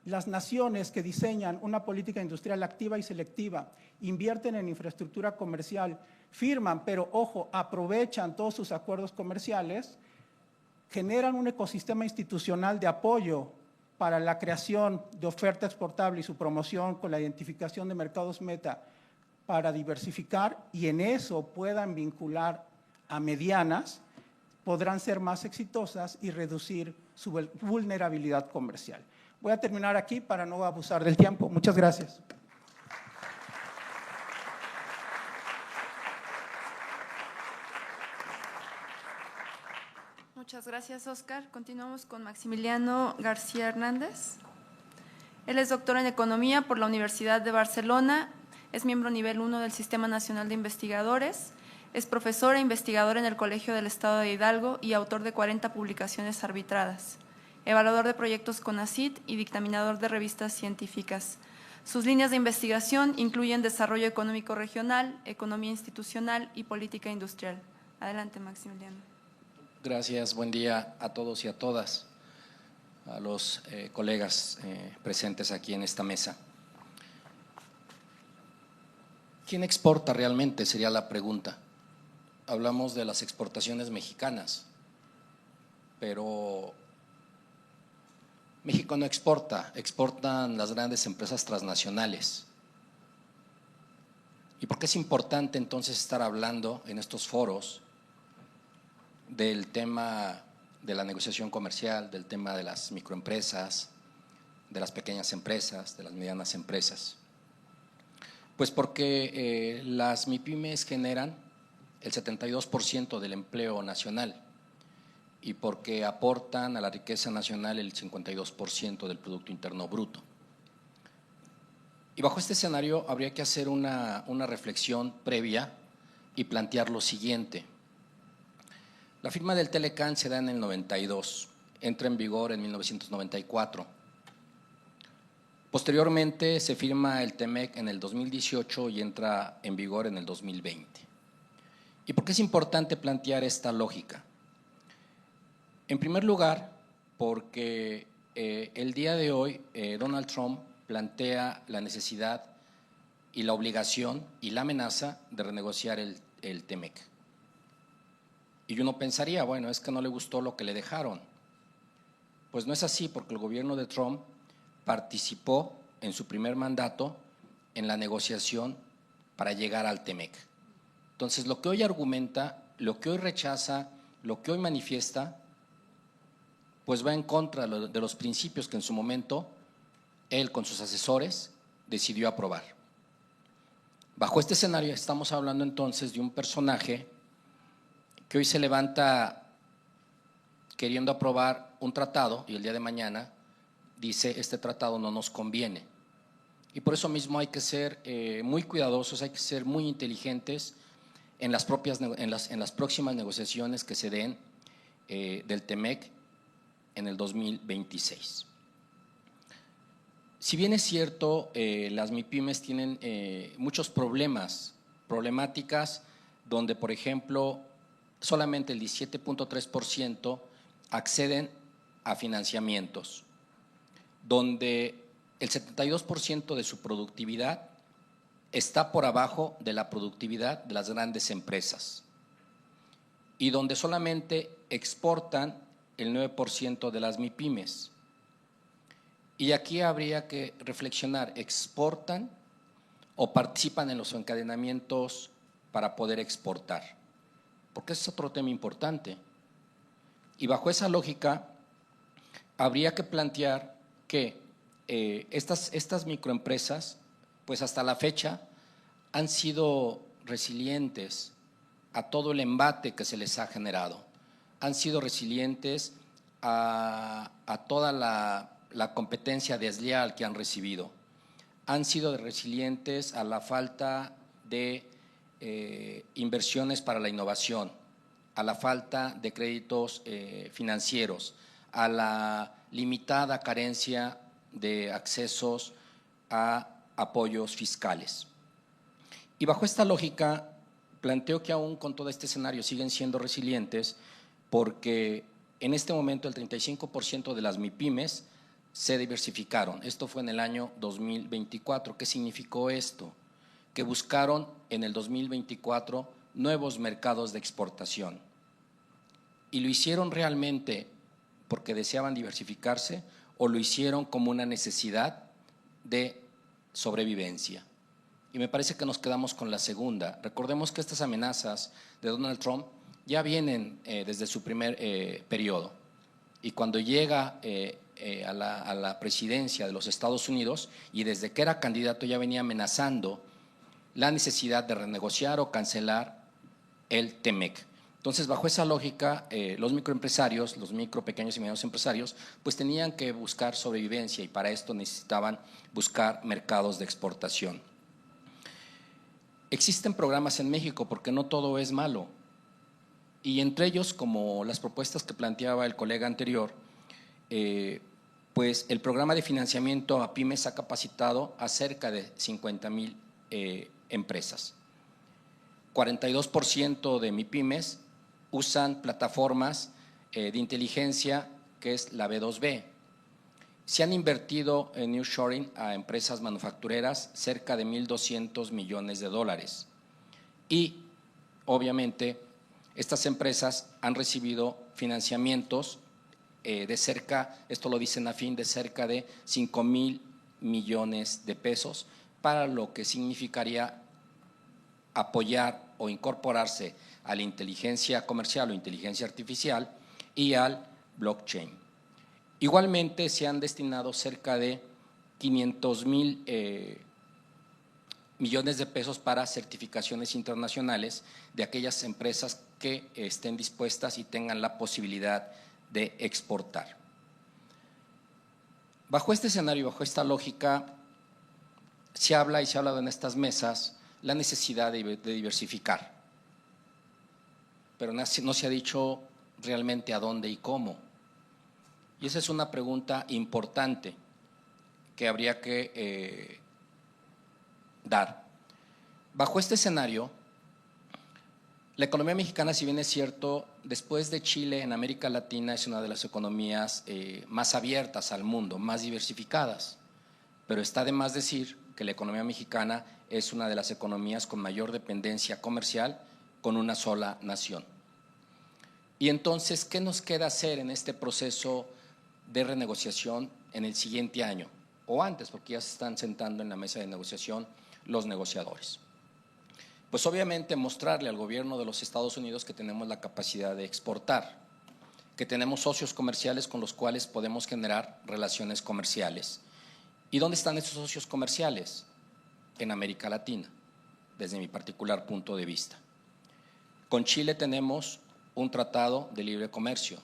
las naciones que diseñan una política industrial activa y selectiva, invierten en infraestructura comercial, firman, pero ojo, aprovechan todos sus acuerdos comerciales, generan un ecosistema institucional de apoyo para la creación de oferta exportable y su promoción con la identificación de mercados meta para diversificar, y en eso puedan vincular a medianas, podrán ser más exitosas y reducir su vulnerabilidad comercial. Voy a terminar aquí para no abusar del tiempo. Muchas gracias. Muchas gracias, Óscar. Continuamos con Maximiliano García Hernández. Él es doctor en Economía por la Universidad de Barcelona, es miembro nivel 1 del Sistema Nacional de Investigadores, es profesor e investigador en el Colegio del Estado de Hidalgo y autor de 40 publicaciones arbitradas, evaluador de proyectos CONACYT y dictaminador de revistas científicas. Sus líneas de investigación incluyen desarrollo económico regional, economía institucional y política industrial. Adelante, Maximiliano. Gracias, buen día a todos y a todas, a los colegas presentes aquí en esta mesa. ¿Quién exporta realmente? Sería la pregunta. Hablamos de las exportaciones mexicanas, pero México no exporta, exportan las grandes empresas transnacionales. ¿Y por qué es importante entonces estar hablando en estos foros del tema de la negociación comercial, del tema de las microempresas, de las pequeñas empresas, de las medianas empresas? Pues porque las MIPYMES generan el 72% del empleo nacional y porque aportan a la riqueza nacional el 52% del Producto Interno Bruto. Y bajo este escenario habría que hacer una reflexión previa y plantear lo siguiente. La firma del Telecán se da en el 92, entra en vigor en 1994. Posteriormente se firma el TEMEC en el 2018 y entra en vigor en el 2020. ¿Y por qué es importante plantear esta lógica? En primer lugar, porque el día de hoy Donald Trump plantea la necesidad y la obligación y la amenaza de renegociar el TEMEC. Y uno pensaría, bueno, es que no le gustó lo que le dejaron. Pues no es así, porque el gobierno de Trump participó en su primer mandato en la negociación para llegar al TEMEC. Entonces, lo que hoy argumenta, lo que hoy rechaza, lo que hoy manifiesta, pues va en contra de los principios que en su momento él con sus asesores decidió aprobar. Bajo este escenario estamos hablando entonces de un personaje que hoy se levanta queriendo aprobar un tratado y el día de mañana dice este tratado no nos conviene. Y por eso mismo hay que ser muy cuidadosos, hay que ser muy inteligentes en las próximas negociaciones que se den del TEMEC en el 2026. Si bien es cierto, las MIPYMES tienen muchos problemáticas donde, por ejemplo, solamente el 17.3% acceden a financiamientos, donde el 72% de su productividad está por abajo de la productividad de las grandes empresas y donde solamente exportan el 9% de las MIPYMES. Y aquí habría que reflexionar, ¿exportan o participan en los encadenamientos para poder exportar? Porque ese es otro tema importante. Y bajo esa lógica, habría que plantear que estas microempresas, pues hasta la fecha, han sido resilientes a todo el embate que se les ha generado. Han sido resilientes a toda la competencia desleal que han recibido. Han sido resilientes a la falta de inversiones para la innovación, a la falta de créditos financieros, a la limitada carencia de accesos a apoyos fiscales. Y bajo esta lógica, planteo que aún con todo este escenario siguen siendo resilientes porque en este momento el 35% de las MIPYMES se diversificaron. Esto fue en el año 2024. ¿Qué significó esto? Que buscaron en el 2024 nuevos mercados de exportación. ¿Y lo hicieron realmente porque deseaban diversificarse o lo hicieron como una necesidad de sobrevivencia? Y me parece que nos quedamos con la segunda. Recordemos que estas amenazas de Donald Trump ya vienen desde su primer periodo. Y cuando llega a la presidencia de los Estados Unidos y desde que era candidato ya venía amenazando la necesidad de renegociar o cancelar el TEMEC. Entonces, bajo esa lógica, los microempresarios, los micro, pequeños y medianos empresarios, pues tenían que buscar sobrevivencia y para esto necesitaban buscar mercados de exportación. Existen programas en México porque no todo es malo y entre ellos, como las propuestas que planteaba el colega anterior, pues el programa de financiamiento a pymes ha capacitado a cerca de 50,000 empresas. 42% de MIPYMES usan plataformas de inteligencia que es la B2B Se han invertido en nearshoring a empresas manufactureras cerca de 1.200 millones de dólares. Y, obviamente, estas empresas han recibido financiamientos de cerca, esto lo dice Nafin, de cerca de 5,000 millones de pesos, para lo que significaría apoyar o incorporarse a la inteligencia comercial o inteligencia artificial y al blockchain. Igualmente se han destinado cerca de 500,000 millones de pesos para certificaciones internacionales de aquellas empresas que estén dispuestas y tengan la posibilidad de exportar. Bajo este escenario, bajo esta lógica, se habla y se ha hablado en estas mesas la necesidad de diversificar, pero no se ha dicho realmente a dónde y cómo. Y esa es una pregunta importante que habría que dar. Bajo este escenario, la economía mexicana, si bien es cierto, después de Chile en América Latina es una de las economías más abiertas al mundo, más diversificadas, pero está de más decir que la economía mexicana es una de las economías con mayor dependencia comercial con una sola nación. Y entonces, ¿qué nos queda hacer en este proceso de renegociación en el siguiente año o antes, porque ya se están sentando en la mesa de negociación los negociadores? Pues obviamente mostrarle al gobierno de los Estados Unidos que tenemos la capacidad de exportar, que tenemos socios comerciales con los cuales podemos generar relaciones comerciales. ¿Y dónde están esos socios comerciales? En América Latina, desde mi particular punto de vista. Con Chile tenemos un tratado de libre comercio.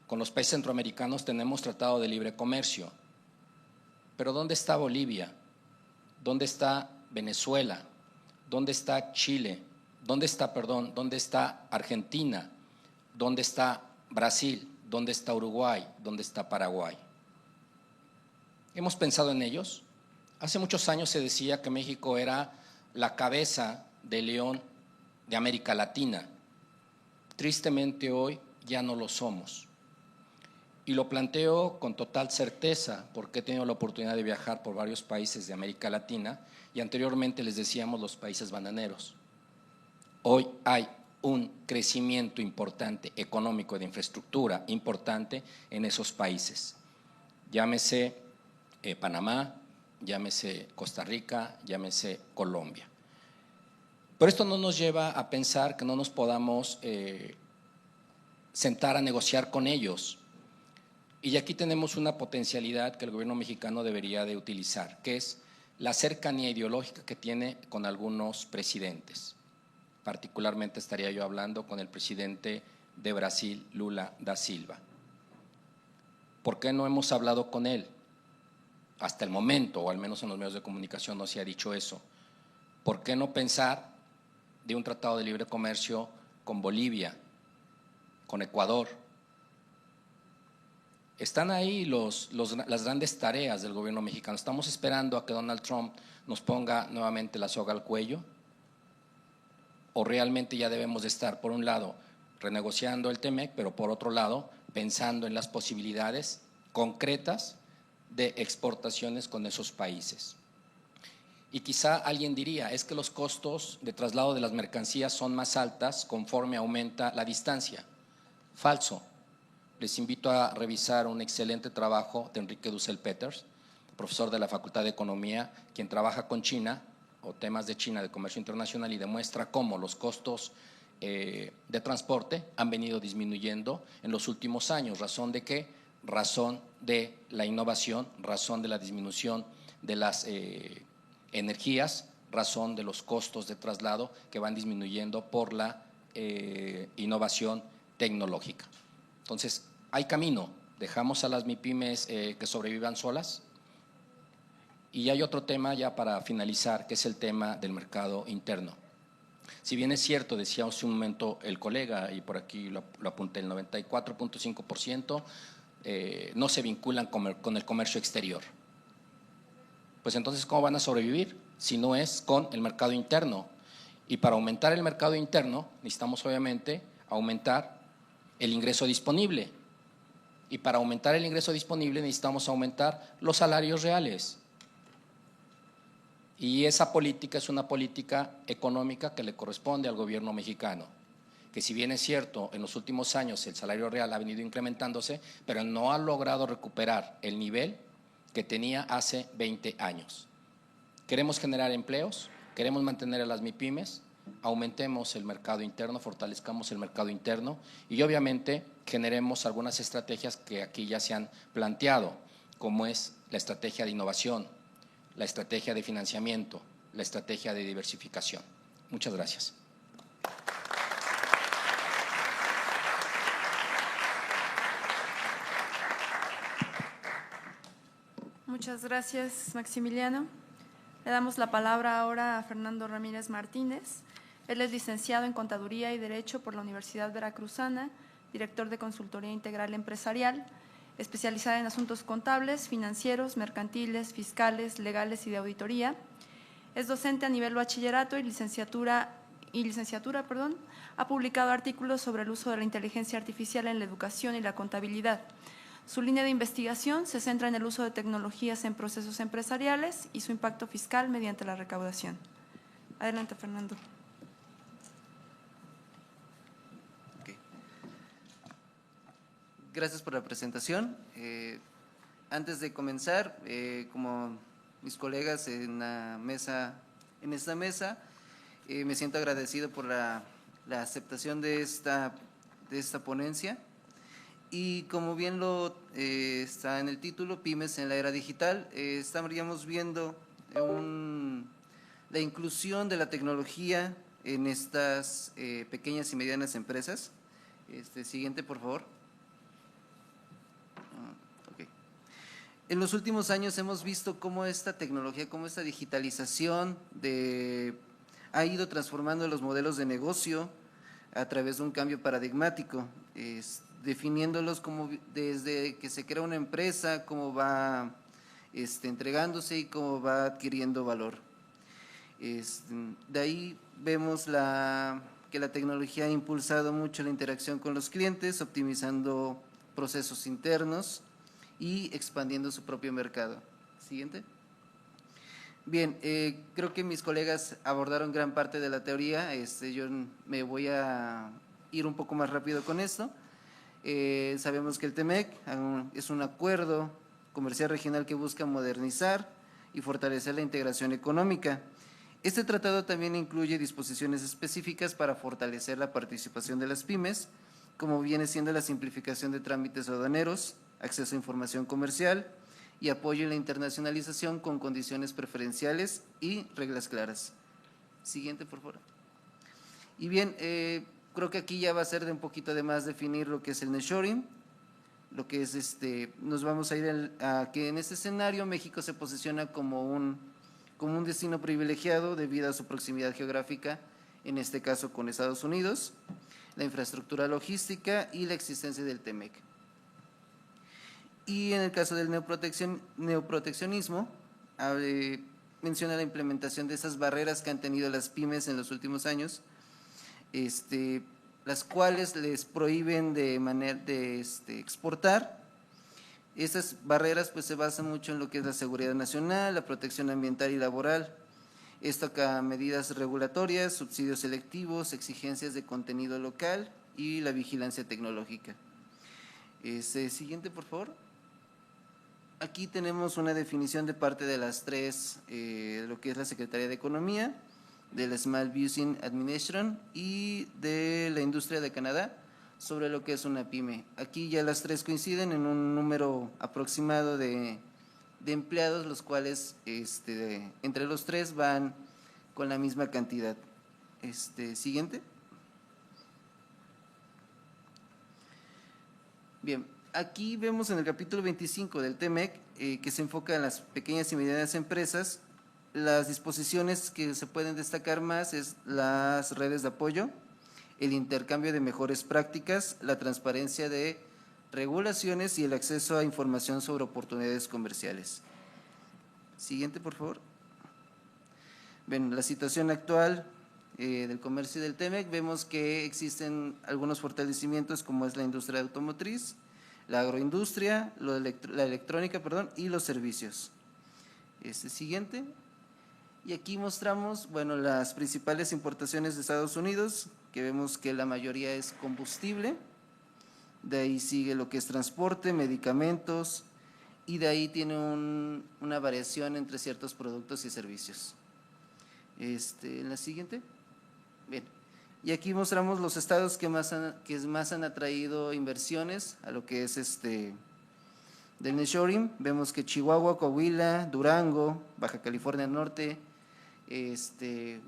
Con los países centroamericanos tenemos tratado de libre comercio. Pero ¿dónde está Bolivia? ¿Dónde está Venezuela? ¿Dónde está Chile? ¿Dónde está Argentina? ¿Dónde está Brasil? ¿Dónde está Uruguay? ¿Dónde está Paraguay? ¿Hemos pensado en ellos? Hace muchos años se decía que México era la cabeza de león de América Latina. Tristemente hoy ya no lo somos. Y lo planteo con total certeza porque he tenido la oportunidad de viajar por varios países de América Latina y anteriormente les decíamos los países bananeros. Hoy hay un crecimiento importante económico de infraestructura importante en esos países. Llámese Panamá, llámese Costa Rica, llámese Colombia. Pero esto no nos lleva a pensar que no nos podamos sentar a negociar con ellos. Y aquí tenemos una potencialidad que el gobierno mexicano debería de utilizar, que es la cercanía ideológica que tiene con algunos presidentes. Particularmente estaría yo hablando con el presidente de Brasil, Lula da Silva. ¿Por qué no hemos hablado con él? Hasta el momento, o al menos en los medios de comunicación no se ha dicho eso. ¿Por qué no pensar de un tratado de libre comercio con Bolivia, con Ecuador? Están ahí las grandes tareas del gobierno mexicano. ¿Estamos esperando a que Donald Trump nos ponga nuevamente la soga al cuello? ¿O realmente ya debemos de estar, por un lado, renegociando el TEMEC, pero por otro lado, pensando en las posibilidades concretas de exportaciones con esos países? Y quizá alguien diría, es que los costos de traslado de las mercancías son más altas conforme aumenta la distancia. Falso. Les invito a revisar un excelente trabajo de Enrique Dussel Peters, profesor de la Facultad de Economía, quien trabaja con China o temas de China, de comercio internacional, y demuestra cómo los costos de transporte han venido disminuyendo en los últimos años. ¿Razón de qué? Razón de la innovación, razón de la disminución de las energías, razón de los costos de traslado que van disminuyendo por la innovación tecnológica. Entonces, hay camino. Dejamos a las MIPYMES que sobrevivan solas. Y hay otro tema ya para finalizar, que es el tema del mercado interno. Si bien es cierto, decía hace un momento el colega, y por aquí lo apunté, el 94.5% no se vinculan con el comercio exterior. Pues entonces, ¿cómo van a sobrevivir si no es con el mercado interno? Y para aumentar el mercado interno necesitamos obviamente aumentar el ingreso disponible. Y para aumentar el ingreso disponible necesitamos aumentar los salarios reales. Y esa política es una política económica que le corresponde al gobierno mexicano, que si bien es cierto, en los últimos años el salario real ha venido incrementándose, pero no ha logrado recuperar el nivel que tenía hace 20 años. Queremos generar empleos, queremos mantener a las MIPYMES, aumentemos el mercado interno, fortalezcamos el mercado interno y obviamente generemos algunas estrategias que aquí ya se han planteado, como es la estrategia de innovación, la estrategia de financiamiento, la estrategia de diversificación. Muchas gracias. Muchas gracias, Maximiliano. Le damos la palabra ahora a Fernando Ramírez Martínez. Él es licenciado en Contaduría y Derecho por la Universidad Veracruzana, director de Consultoría Integral Empresarial, especializada en asuntos contables, financieros, mercantiles, fiscales, legales y de auditoría. Es docente a nivel bachillerato y licenciatura. Ha publicado artículos sobre el uso de la inteligencia artificial en la educación y la contabilidad. Su línea de investigación se centra en el uso de tecnologías en procesos empresariales y su impacto fiscal mediante la recaudación. Adelante, Fernando. Okay. Gracias por la presentación. Antes de comenzar, como mis colegas en esta mesa, me siento agradecido por la aceptación de esta ponencia. Y como bien lo está en el título, Pymes en la era digital, estaríamos viendo la inclusión de la tecnología en estas pequeñas y medianas empresas. Siguiente, por favor. Okay. En los últimos años hemos visto cómo esta tecnología, cómo esta digitalización ha ido transformando los modelos de negocio a través de un cambio paradigmático, definiéndolos como desde que se crea una empresa, cómo va entregándose y cómo va adquiriendo valor. De ahí vemos que la tecnología ha impulsado mucho la interacción con los clientes, optimizando procesos internos y expandiendo su propio mercado. Siguiente. Bien, creo que mis colegas abordaron gran parte de la teoría, yo me voy a ir un poco más rápido con esto. Sabemos que el TEMEC es un acuerdo comercial regional que busca modernizar y fortalecer la integración económica. Este tratado también incluye disposiciones específicas para fortalecer la participación de las pymes, como viene siendo la simplificación de trámites aduaneros, acceso a información comercial y apoyo en la internacionalización con condiciones preferenciales y reglas claras. Siguiente, por favor. Y bien, creo que aquí ya va a ser de un poquito de más definir lo que es el nearshoring, lo que es nos vamos a ir a que en este escenario México se posiciona como un destino privilegiado debido a su proximidad geográfica, en este caso con Estados Unidos, la infraestructura logística y la existencia del TEMEC. Y en el caso del neoproteccionismo, menciona la implementación de esas barreras que han tenido las pymes en los últimos años, las cuales les prohíben de exportar. Esas barreras pues se basan mucho en lo que es la seguridad nacional, la protección ambiental y laboral. Esto acá medidas regulatorias, subsidios selectivos, exigencias de contenido local y la vigilancia tecnológica. Siguiente, por favor. Aquí tenemos una definición de parte de las tres, lo que es la Secretaría de Economía, de la Small Business Administration y de la Industria de Canadá sobre lo que es una pyme. Aquí ya las tres coinciden en un número aproximado de empleados, los cuales entre los tres van con la misma cantidad. Siguiente. Bien, aquí vemos en el capítulo 25 del TEMEC que se enfoca en las pequeñas y medianas empresas. Las disposiciones que se pueden destacar más es las redes de apoyo, el intercambio de mejores prácticas, la transparencia de regulaciones y el acceso a información sobre oportunidades comerciales. Siguiente, por favor. Bien, la situación actual del comercio y del TEMEC, vemos que existen algunos fortalecimientos como es la industria automotriz, la agroindustria, la electrónica, y los servicios. Siguiente. Y aquí mostramos, bueno, las principales importaciones de Estados Unidos, que vemos que la mayoría es combustible, de ahí sigue lo que es transporte, medicamentos, y de ahí tiene una variación entre ciertos productos y servicios. En la siguiente. Bien. Y aquí mostramos los estados que más han atraído inversiones a lo que es del nearshoring. Vemos que Chihuahua, Coahuila, Durango, Baja California Norte,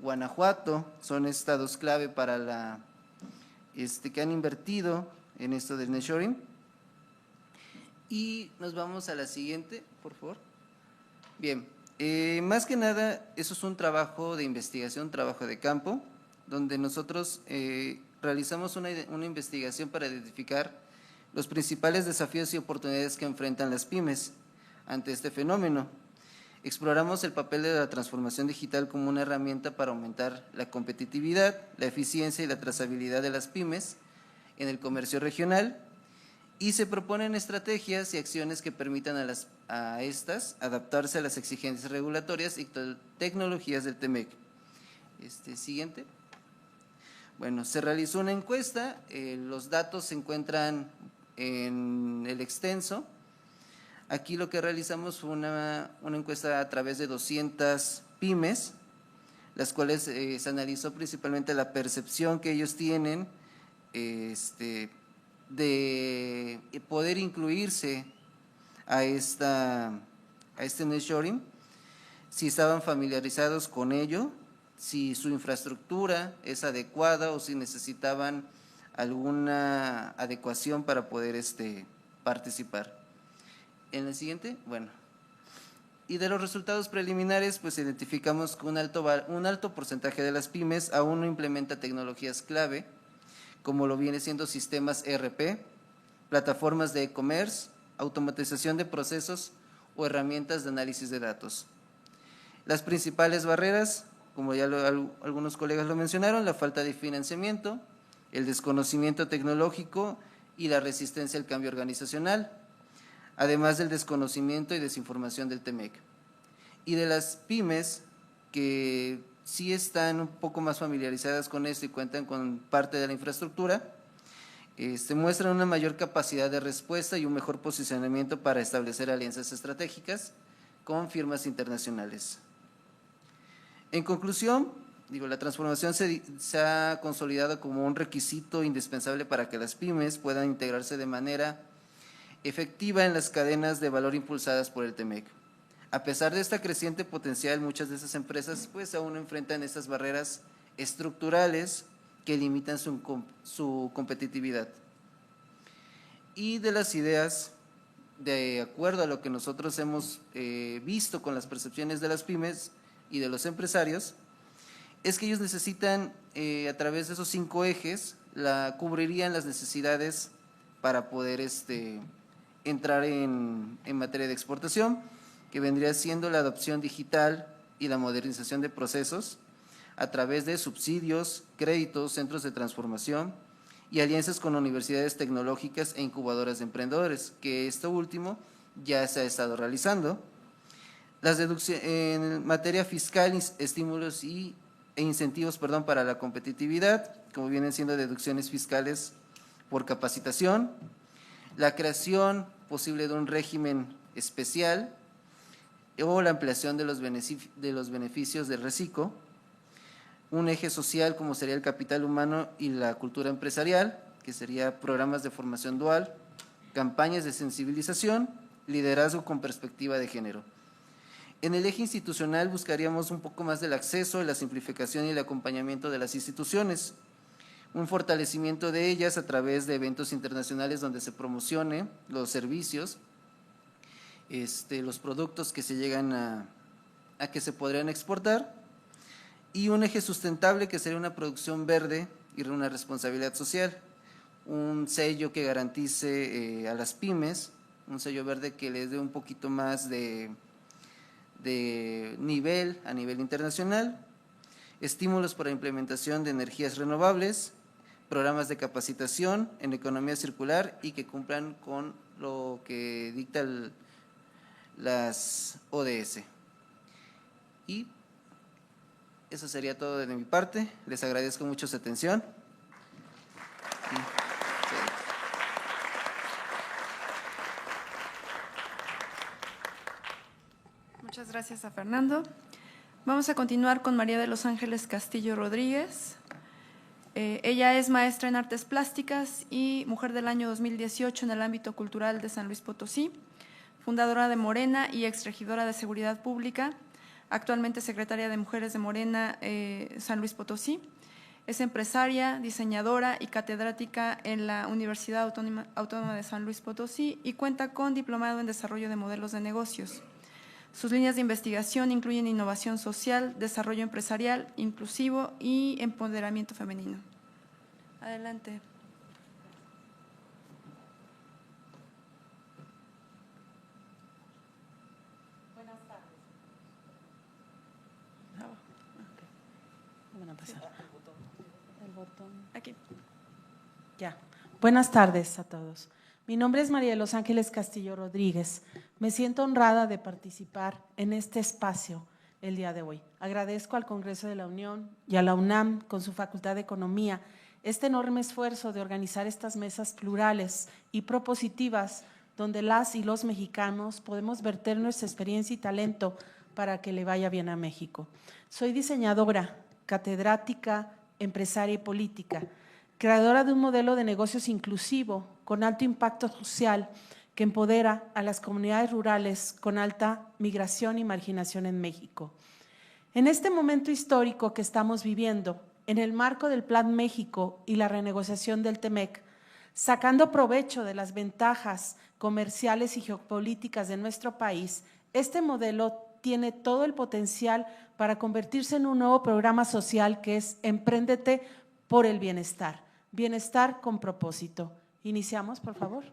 Guanajuato son estados clave para que han invertido en esto del nearshoring. Y nos vamos a la siguiente, por favor. Bien, más que nada, eso es un trabajo de investigación, trabajo de campo, donde nosotros realizamos una investigación para identificar los principales desafíos y oportunidades que enfrentan las pymes ante este fenómeno. Exploramos el papel de la transformación digital como una herramienta para aumentar la competitividad, la eficiencia y la trazabilidad de las pymes en el comercio regional, y se proponen estrategias y acciones que permitan a estas adaptarse a las exigencias regulatorias y tecnologías del TEMEC. Siguiente. Bueno, se realizó una encuesta, los datos se encuentran en el extenso. Aquí lo que realizamos fue una encuesta a través de 200 pymes, las cuales se analizó principalmente la percepción que ellos tienen de poder incluirse a este nearshoring, si estaban familiarizados con ello, si su infraestructura es adecuada o si necesitaban alguna adecuación para poder participar. En el siguiente, bueno, y de los resultados preliminares, pues identificamos que un alto porcentaje de las pymes aún no implementa tecnologías clave, como lo viene siendo sistemas ERP, plataformas de e-commerce, automatización de procesos o herramientas de análisis de datos. Las principales barreras, como ya algunos colegas lo mencionaron, la falta de financiamiento, el desconocimiento tecnológico y la resistencia al cambio organizacional, además del desconocimiento y desinformación del TEMEC. Y de las pymes que sí están un poco más familiarizadas con esto y cuentan con parte de la infraestructura, muestran una mayor capacidad de respuesta y un mejor posicionamiento para establecer alianzas estratégicas con firmas internacionales. En conclusión, la transformación se ha consolidado como un requisito indispensable para que las pymes puedan integrarse de manera efectiva en las cadenas de valor impulsadas por el TEMEC. A pesar de esta creciente potencial, muchas de esas empresas pues aún enfrentan estas barreras estructurales que limitan su competitividad. Y de las ideas, de acuerdo a lo que nosotros hemos visto con las percepciones de las pymes y de los empresarios, es que ellos necesitan, a través de esos 5 ejes, cubrirían las necesidades para poder entrar en materia de exportación, que vendría siendo la adopción digital y la modernización de procesos a través de subsidios, créditos, centros de transformación y alianzas con universidades tecnológicas e incubadoras de emprendedores, que esto último ya se ha estado realizando. Las deducciones en materia fiscal, estímulos e incentivos para la competitividad, como vienen siendo deducciones fiscales por capacitación, la creación posible de un régimen especial o la ampliación de los beneficios del reciclo, un eje social como sería el capital humano y la cultura empresarial, que sería programas de formación dual, campañas de sensibilización, liderazgo con perspectiva de género. En el eje institucional buscaríamos un poco más del acceso, la simplificación y el acompañamiento de las instituciones, un fortalecimiento de ellas a través de eventos internacionales donde se promocione los servicios, los productos que se llegan a que se podrían exportar, y un eje sustentable que sería una producción verde y una responsabilidad social, un sello que garantice a las pymes, un sello verde que les dé un poquito más de nivel a nivel internacional, estímulos para implementación de energías renovables, programas de capacitación en economía circular y que cumplan con lo que dicta las ODS. Y eso sería todo de mi parte. Les agradezco mucho su atención. Muchas gracias a Fernando. Vamos a continuar con María de los Ángeles Castillo Rodríguez. Ella es maestra en Artes Plásticas y Mujer del Año 2018 en el ámbito cultural de San Luis Potosí, fundadora de Morena y exregidora de Seguridad Pública, actualmente secretaria de Mujeres de Morena San Luis Potosí. Es empresaria, diseñadora y catedrática en la Universidad Autónoma de San Luis Potosí y cuenta con diplomado en Desarrollo de Modelos de Negocios. Sus líneas de investigación incluyen innovación social, desarrollo empresarial, inclusivo y empoderamiento femenino. Adelante. Buenas tardes. Van a pasar. El botón. Aquí. Ya. Buenas tardes a todos. Mi nombre es María de los Ángeles Castillo Rodríguez. Me siento honrada de participar en este espacio el día de hoy. Agradezco al Congreso de la Unión y a la UNAM, con su Facultad de Economía, este enorme esfuerzo de organizar estas mesas plurales y propositivas donde las y los mexicanos podemos verter nuestra experiencia y talento para que le vaya bien a México. Soy diseñadora, catedrática, empresaria y política, creadora de un modelo de negocios inclusivo con alto impacto social que empodera a las comunidades rurales con alta migración y marginación en México. En este momento histórico que estamos viviendo, en el marco del Plan México y la renegociación del TEMEC, sacando provecho de las ventajas comerciales y geopolíticas de nuestro país, este modelo tiene todo el potencial para convertirse en un nuevo programa social que es Empréndete por el Bienestar, bienestar con propósito. Iniciamos, por favor.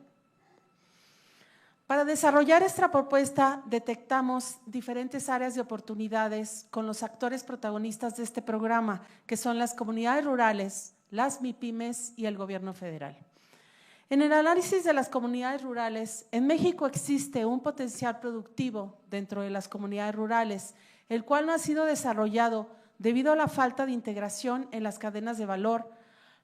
Para desarrollar esta propuesta, detectamos diferentes áreas de oportunidades con los actores protagonistas de este programa, que son las comunidades rurales, las MIPYMES y el gobierno federal. En el análisis de las comunidades rurales, en México existe un potencial productivo dentro de las comunidades rurales, el cual no ha sido desarrollado debido a la falta de integración en las cadenas de valor.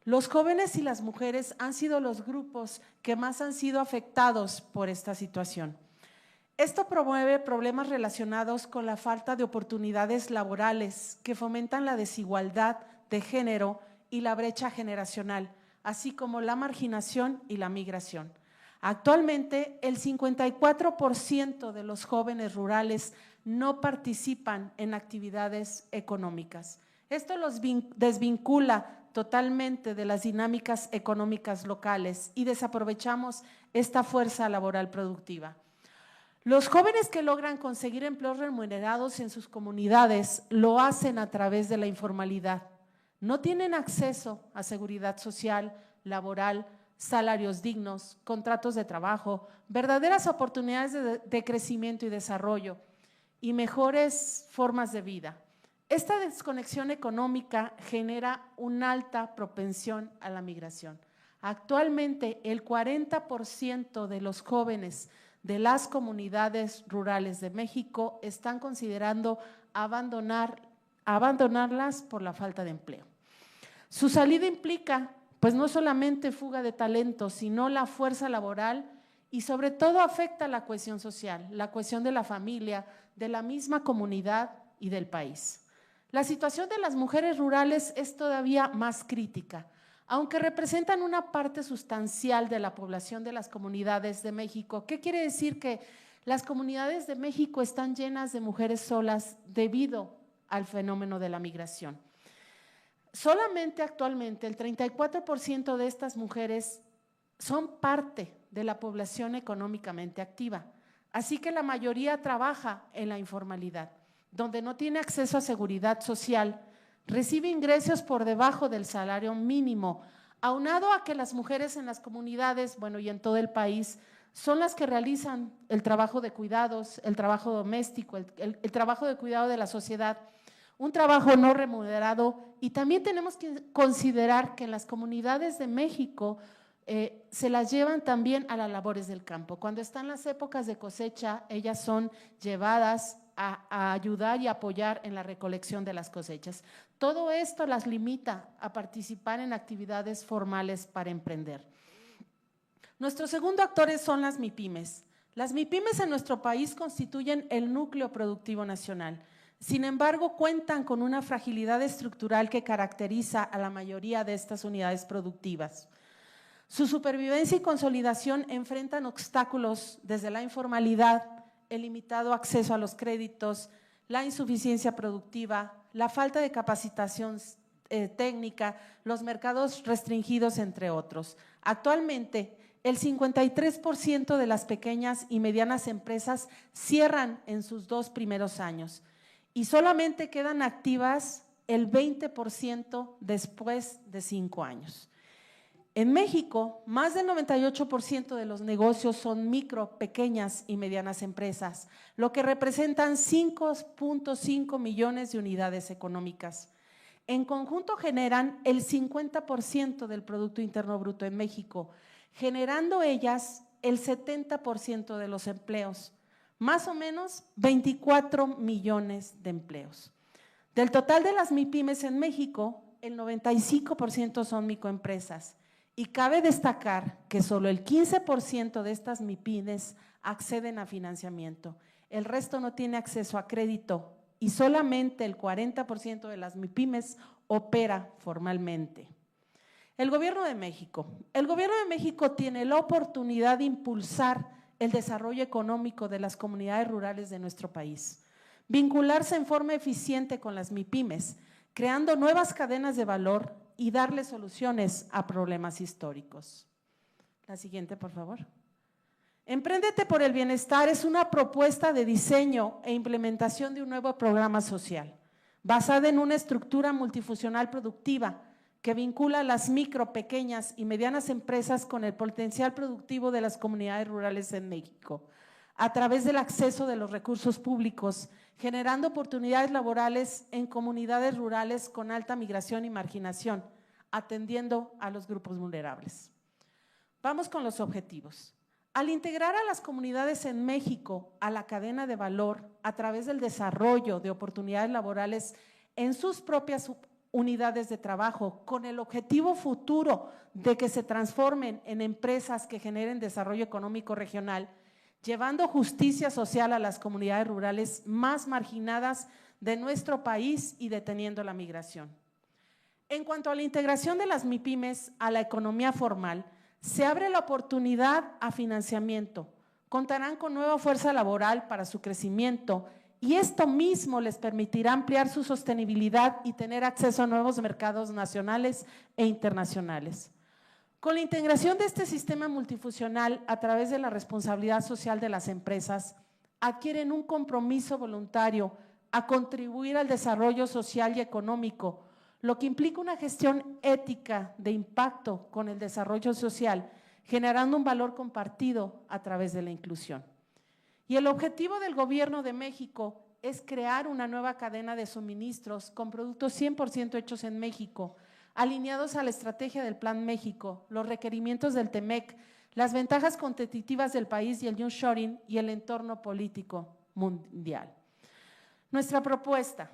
Los jóvenes y las mujeres han sido los grupos que más han sido afectados por esta situación. Esto promueve problemas relacionados con la falta de oportunidades laborales que fomentan la desigualdad de género y la brecha generacional, así como la marginación y la migración. Actualmente, el 54% de los jóvenes rurales no participan en actividades económicas. Esto los desvincula totalmente de las dinámicas económicas locales y desaprovechamos esta fuerza laboral productiva. Los jóvenes que logran conseguir empleos remunerados en sus comunidades lo hacen a través de la informalidad. No tienen acceso a seguridad social, laboral, salarios dignos, contratos de trabajo, verdaderas oportunidades de crecimiento y desarrollo y mejores formas de vida. Esta desconexión económica genera una alta propensión a la migración. Actualmente, el 40% de los jóvenes de las comunidades rurales de México están considerando abandonarlas por la falta de empleo. Su salida implica, pues no solamente fuga de talentos, sino la fuerza laboral y sobre todo afecta la cohesión social, la cohesión de la familia, de la misma comunidad y del país. La situación de las mujeres rurales es todavía más crítica, aunque representan una parte sustancial de la población de las comunidades de México. ¿Qué quiere decir? Que las comunidades de México están llenas de mujeres solas debido al fenómeno de la migración. Solamente actualmente el 34% de estas mujeres son parte de la población económicamente activa, así que la mayoría trabaja en la informalidad, donde no tiene acceso a seguridad social, recibe ingresos por debajo del salario mínimo, aunado a que las mujeres en las comunidades, bueno, y en todo el país, son las que realizan el trabajo de cuidados, el trabajo doméstico, el trabajo de cuidado de la sociedad, un trabajo no remunerado. Y también tenemos que considerar que en las comunidades de México se las llevan también a las labores del campo. Cuando están las épocas de cosecha, ellas son llevadas a ayudar y apoyar en la recolección de las cosechas. Todo esto las limita a participar en actividades formales para emprender. Nuestro segundo actor son las MIPYMES. Las MIPYMES en nuestro país constituyen el núcleo productivo nacional. Sin embargo, cuentan con una fragilidad estructural que caracteriza a la mayoría de estas unidades productivas. Su supervivencia y consolidación enfrentan obstáculos desde la informalidad, el limitado acceso a los créditos, la insuficiencia productiva, la falta de capacitación técnica, los mercados restringidos, entre otros. Actualmente, el 53% de las pequeñas y medianas empresas cierran en sus 2 primeros años y solamente quedan activas el 20% después de 5 años. En México, más del 98% de los negocios son micro, pequeñas y medianas empresas, lo que representan 5.5 millones de unidades económicas. En conjunto generan el 50% del Producto Interno Bruto en México, generando ellas el 70% de los empleos, más o menos 24 millones de empleos. Del total de las MIPYMES en México, el 95% son microempresas. Y cabe destacar que solo el 15% de estas MIPYMES acceden a financiamiento. El resto no tiene acceso a crédito y solamente el 40% de las MIPYMES opera formalmente. El Gobierno de México. El Gobierno de México tiene la oportunidad de impulsar el desarrollo económico de las comunidades rurales de nuestro país, vincularse en forma eficiente con las MIPYMES, creando nuevas cadenas de valor y darle soluciones a problemas históricos. La siguiente, por favor. Empréndete por el Bienestar es una propuesta de diseño e implementación de un nuevo programa social, basada en una estructura multifuncional productiva que vincula a las micro, pequeñas y medianas empresas con el potencial productivo de las comunidades rurales en México, a través del acceso de los recursos públicos, generando oportunidades laborales en comunidades rurales con alta migración y marginación, atendiendo a los grupos vulnerables. Vamos con los objetivos. Al integrar a las comunidades en México a la cadena de valor a través del desarrollo de oportunidades laborales en sus propias unidades de trabajo, con el objetivo futuro de que se transformen en empresas que generen desarrollo económico regional, llevando justicia social a las comunidades rurales más marginadas de nuestro país y deteniendo la migración. En cuanto a la integración de las MIPYMES a la economía formal, se abre la oportunidad a financiamiento. Contarán con nueva fuerza laboral para su crecimiento y esto mismo les permitirá ampliar su sostenibilidad y tener acceso a nuevos mercados nacionales e internacionales. Con la integración de este sistema multifuncional a través de la responsabilidad social de las empresas, adquieren un compromiso voluntario a contribuir al desarrollo social y económico, lo que implica una gestión ética de impacto con el desarrollo social, generando un valor compartido a través de la inclusión. Y el objetivo del Gobierno de México es crear una nueva cadena de suministros con productos 100% hechos en México, alineados a la estrategia del Plan México, los requerimientos del TEMEC, las ventajas competitivas del país y el nearshoring y el entorno político mundial. Nuestra propuesta.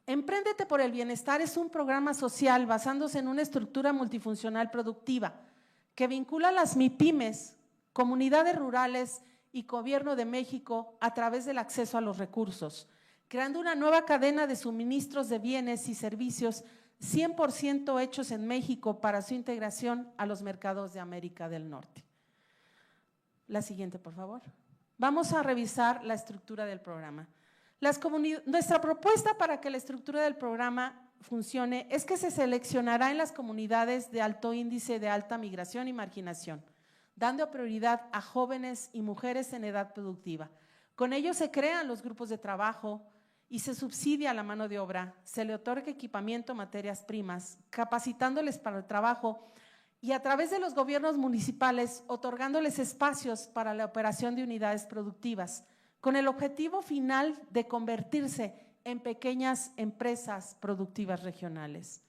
Empréndete por el Bienestar es un programa social basándose en una estructura multifuncional productiva que vincula a las MIPYMES, comunidades rurales y Gobierno de México a través del acceso a los recursos, creando una nueva cadena de suministros de bienes y servicios 100% hechos en México para su integración a los mercados de América del Norte. La siguiente, por favor. Vamos a revisar la estructura del programa. Nuestra propuesta para que la estructura del programa funcione es que se seleccionará en las comunidades de alto índice de alta migración y marginación, dando prioridad a jóvenes y mujeres en edad productiva. Con ello se crean los grupos de trabajo y se subsidia la mano de obra, se le otorga equipamiento, materias primas, capacitándoles para el trabajo y a través de los gobiernos municipales otorgándoles espacios para la operación de unidades productivas, con el objetivo final de convertirse en pequeñas empresas productivas regionales.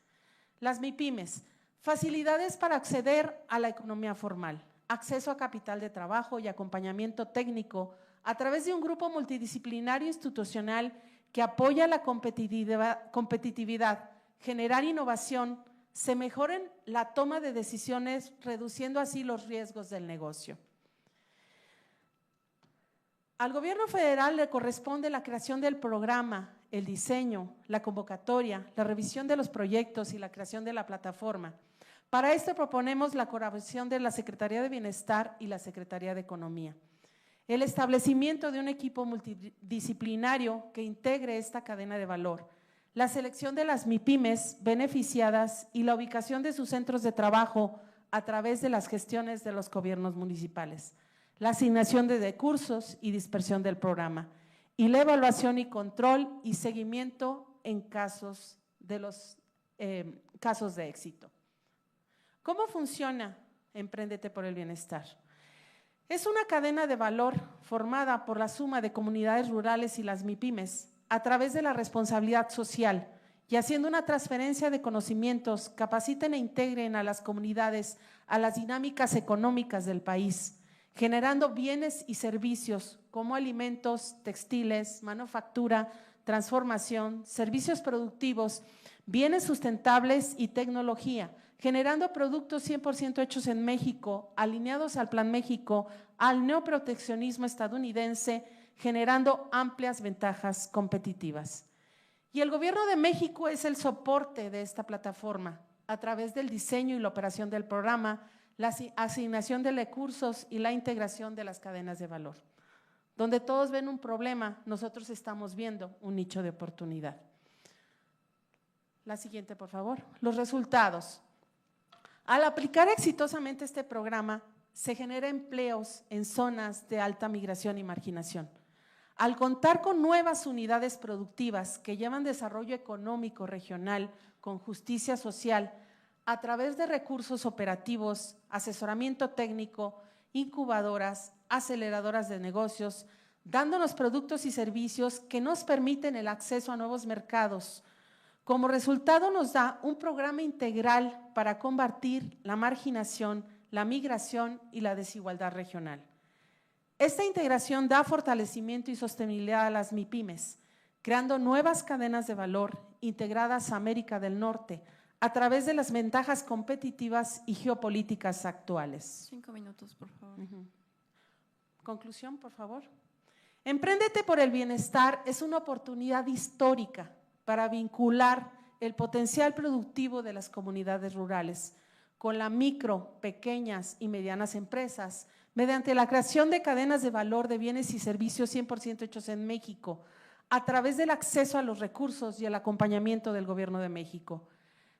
Las MIPYMES Facilidades para acceder a la economía formal, acceso a capital de trabajo y acompañamiento técnico a través de un grupo multidisciplinario institucional que apoya la competitividad, generar innovación, se mejoren la toma de decisiones, reduciendo así los riesgos del negocio. Al gobierno federal le corresponde la creación del programa, el diseño, la convocatoria, la revisión de los proyectos y la creación de la plataforma. Para esto proponemos la colaboración de la Secretaría de Bienestar y la Secretaría de Economía. El establecimiento de un equipo multidisciplinario que integre esta cadena de valor, la selección de las MIPYMES beneficiadas y la ubicación de sus centros de trabajo a través de las gestiones de los gobiernos municipales, la asignación de recursos y dispersión del programa, y la evaluación y control y seguimiento en casos de éxito. ¿Cómo funciona Emprendete por el Bienestar? Es una cadena de valor formada por la suma de comunidades rurales y las MIPYMES a través de la responsabilidad social y haciendo una transferencia de conocimientos, capaciten e integren a las comunidades a las dinámicas económicas del país, generando bienes y servicios como alimentos, textiles, manufactura, transformación, servicios productivos, bienes sustentables y tecnología, generando productos 100% hechos en México, alineados al Plan México, al neoproteccionismo estadounidense, generando amplias ventajas competitivas. Y el Gobierno de México es el soporte de esta plataforma a través del diseño y la operación del programa, la asignación de recursos y la integración de las cadenas de valor. Donde todos ven un problema, nosotros estamos viendo un nicho de oportunidad. La siguiente, por favor. Los resultados. Al aplicar exitosamente este programa, se genera empleos en zonas de alta migración y marginación. Al contar con nuevas unidades productivas que llevan desarrollo económico regional con justicia social a través de recursos operativos, asesoramiento técnico, incubadoras, aceleradoras de negocios, dándonos productos y servicios que nos permiten el acceso a nuevos mercados. Como resultado nos da un programa integral para combatir la marginación, la migración y la desigualdad regional. Esta integración da fortalecimiento y sostenibilidad a las MIPYMES, creando nuevas cadenas de valor integradas a América del Norte a través de las ventajas competitivas y geopolíticas actuales. 5 minutos, por favor. Conclusión, por favor. Emprendete por el Bienestar es una oportunidad histórica para vincular el potencial productivo de las comunidades rurales con las micro, pequeñas y medianas empresas mediante la creación de cadenas de valor de bienes y servicios 100% hechos en México a través del acceso a los recursos y el acompañamiento del Gobierno de México.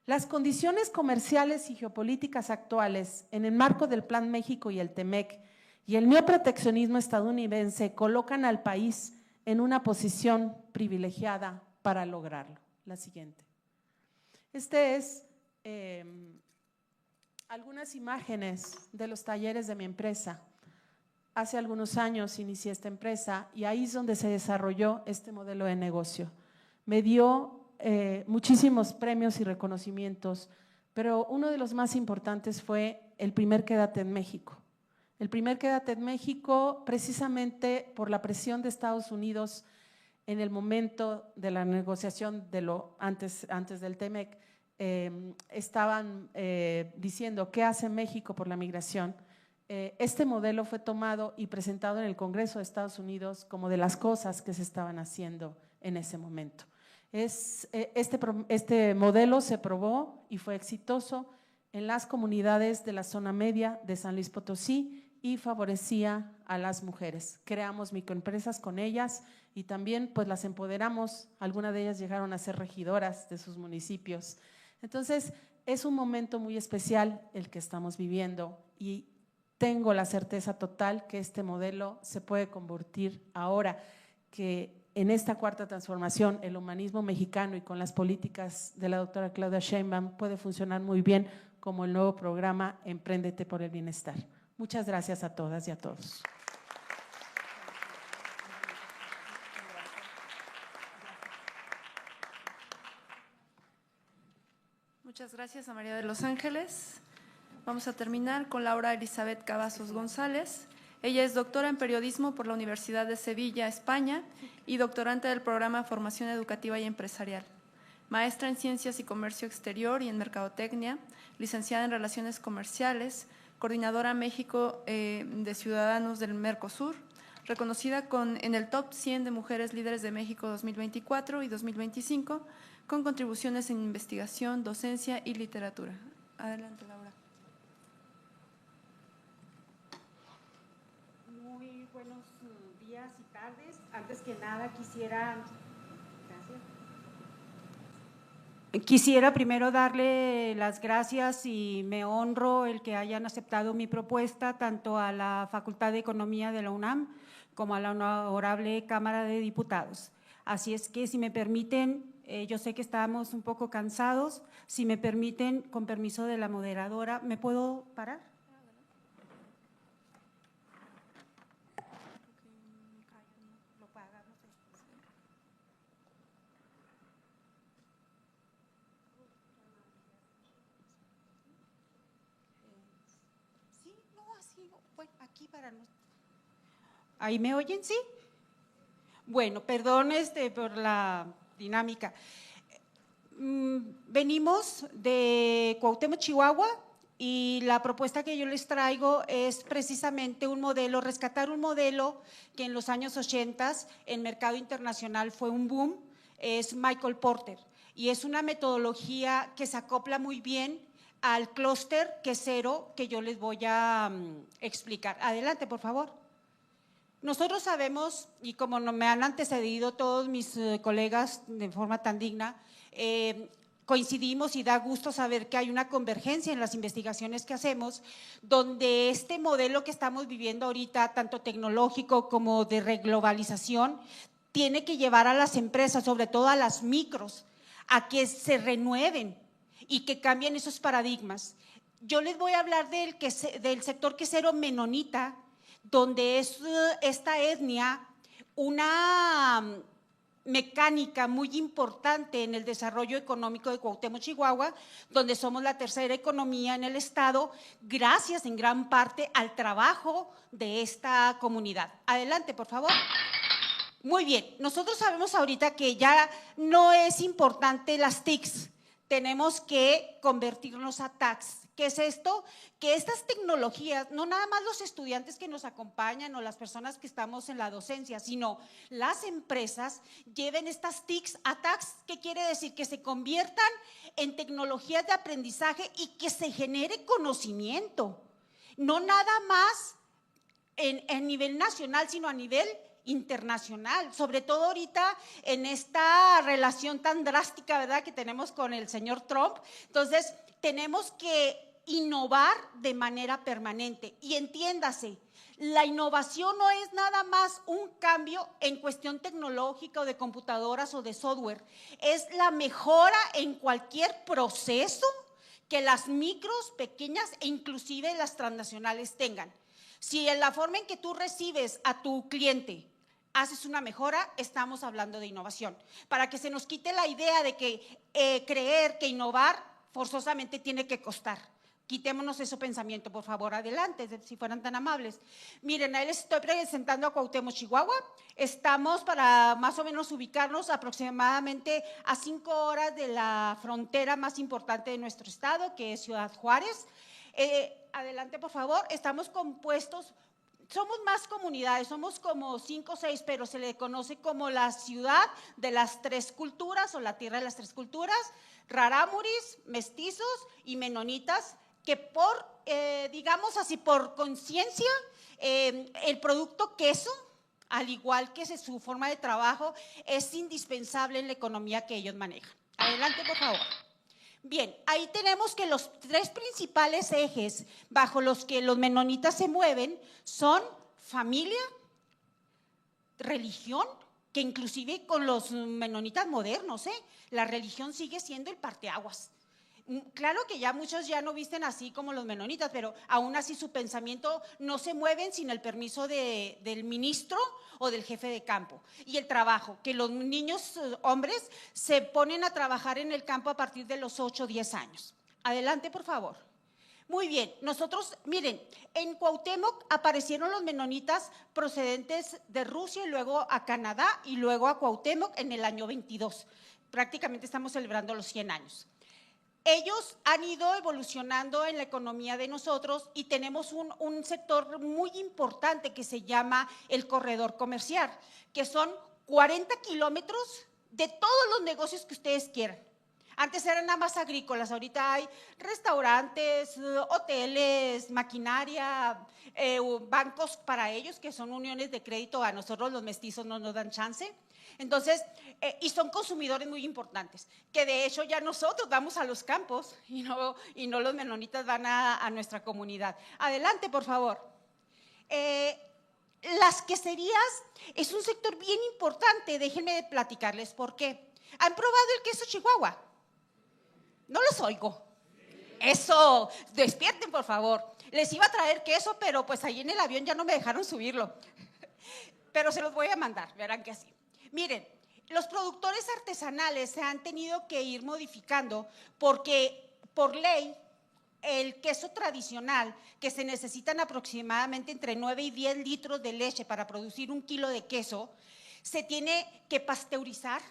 Las condiciones comerciales y geopolíticas actuales en el marco del Plan México y el TEMEC y el neoproteccionismo estadounidense colocan al país en una posición privilegiada para lograrlo. La siguiente. Este es algunas imágenes de los talleres de mi empresa. Hace algunos años inicié esta empresa y ahí es donde se desarrolló este modelo de negocio. Me dio muchísimos premios y reconocimientos, pero uno de los más importantes fue el primer Quédate en México. El primer Quédate en México, precisamente por la presión de Estados Unidos en el momento de la negociación de antes del TEMEC, estaban diciendo ¿qué hace México por la migración? Este modelo fue tomado y presentado en el Congreso de Estados Unidos como de las cosas que se estaban haciendo en ese momento. Este modelo se probó y fue exitoso en las comunidades de la zona media de San Luis Potosí y favorecía a las mujeres. Creamos microempresas con ellas y también pues las empoderamos. Algunas de ellas llegaron a ser regidoras de sus municipios. Entonces, es un momento muy especial el que estamos viviendo y tengo la certeza total que este modelo se puede convertir ahora que en esta cuarta transformación el humanismo mexicano y con las políticas de la doctora Claudia Sheinbaum puede funcionar muy bien como el nuevo programa Emprendete por el Bienestar. Muchas gracias a todas y a todos. Muchas Muchas gracias a María de los Ángeles. Vamos a terminar con Laura Elizabeth Cavazos González. Ella es doctora en periodismo por la Universidad de Sevilla, España, y doctorante del programa Formación Educativa y Empresarial. Maestra en Ciencias y Comercio Exterior y en Mercadotecnia, licenciada en Relaciones Comerciales, coordinadora México de Ciudadanos del Mercosur, reconocida en el Top 100 de Mujeres Líderes de México 2024 y 2025, con contribuciones en investigación, docencia y literatura. Adelante, Laura. Muy buenos días y tardes. Antes que nada quisiera primero darle las gracias y me honro el que hayan aceptado mi propuesta tanto a la Facultad de Economía de la UNAM como a la Honorable Cámara de Diputados. Así es que si me permiten, yo sé que estamos un poco cansados, si me permiten, con permiso de la moderadora, ¿me puedo parar? Aquí para nosotros. ¿Ahí me oyen? ¿Sí? Bueno, perdón por la dinámica. Venimos de Cuauhtémoc, Chihuahua, y la propuesta que yo les traigo es precisamente un modelo, rescatar un modelo que en los años 80 en mercado internacional fue un boom, es Michael Porter, y es una metodología que se acopla muy bien al clúster quesero que yo les voy a explicar. Adelante, por favor. Nosotros sabemos, y como me han antecedido todos mis colegas de forma tan digna, coincidimos y da gusto saber que hay una convergencia en las investigaciones que hacemos, donde este modelo que estamos viviendo ahorita, tanto tecnológico como de reglobalización, tiene que llevar a las empresas, sobre todo a las micros, a que se renueven y que cambien esos paradigmas. Yo les voy a hablar del sector quesero menonita, donde es esta etnia una mecánica muy importante en el desarrollo económico de Cuauhtémoc, Chihuahua, donde somos la tercera economía en el estado, gracias en gran parte al trabajo de esta comunidad. Adelante, por favor. Muy bien, nosotros sabemos ahorita que ya no es importante las TICs, tenemos que convertirnos a TACs. ¿Qué es esto? Que estas tecnologías, no nada más los estudiantes que nos acompañan o las personas que estamos en la docencia, sino las empresas lleven estas TICs a TACs. ¿Qué quiere decir? Que se conviertan en tecnologías de aprendizaje y que se genere conocimiento. No nada más en nivel nacional, sino a nivel internacional, sobre todo ahorita en esta relación tan drástica, ¿verdad?, que tenemos con el señor Trump. Entonces, tenemos que innovar de manera permanente y entiéndase, la innovación no es nada más un cambio en cuestión tecnológica o de computadoras o de software, es la mejora en cualquier proceso que las micros, pequeñas e inclusive las transnacionales tengan. Si en la forma en que tú recibes a tu cliente haces una mejora, estamos hablando de innovación. Para que se nos quite la idea de que creer que innovar forzosamente tiene que costar. Quitémonos ese pensamiento, por favor. Adelante, si fueran tan amables. Miren, ahí les estoy presentando a Cuauhtémoc, Chihuahua. Estamos para más o menos ubicarnos aproximadamente a 5 horas de la frontera más importante de nuestro estado, que es Ciudad Juárez. Adelante, por favor. Estamos compuestos, somos más comunidades, somos como 5 o 6, pero se le conoce como la ciudad de las 3 culturas o la tierra de las 3 culturas, rarámuris, mestizos y menonitas, que por, digamos así, por conciencia, el producto queso, al igual que su forma de trabajo, es indispensable en la economía que ellos manejan. Adelante, por favor. Bien, ahí tenemos que los 3 principales ejes bajo los que los menonitas se mueven son familia, religión, que inclusive con los menonitas modernos, la religión sigue siendo el parteaguas. Claro que ya muchos ya no visten así como los menonitas, pero aún así su pensamiento no se mueven sin el permiso del ministro o del jefe de campo. Y el trabajo, que los niños hombres se ponen a trabajar en el campo a partir de los 8 o 10 años. Adelante, por favor. Muy bien, nosotros, miren, en Cuauhtémoc aparecieron los menonitas procedentes de Rusia y luego a Canadá y luego a Cuauhtémoc en el año 22. Prácticamente estamos celebrando los 100 años. Ellos han ido evolucionando en la economía de nosotros y tenemos un sector muy importante que se llama el corredor comercial, que son 40 kilómetros de todos los negocios que ustedes quieran. Antes eran nada más agrícolas, ahorita hay restaurantes, hoteles, maquinaria, bancos para ellos, que son uniones de crédito. A nosotros los mestizos no nos dan chance. Entonces, y son consumidores muy importantes, que de hecho ya nosotros vamos a los campos y no los menonitas van a nuestra comunidad. Adelante, por favor. Las queserías es un sector bien importante, déjenme platicarles por qué. ¿Han probado el queso Chihuahua? No los oigo. Eso, despierten, por favor. Les iba a traer queso, pero pues ahí en el avión ya no me dejaron subirlo. Pero se los voy a mandar, verán que así. Miren, los productores artesanales se han tenido que ir modificando porque por ley el queso tradicional, que se necesitan aproximadamente entre 9 y 10 litros de leche para producir 1 kilo de queso, se tiene que pasteurizar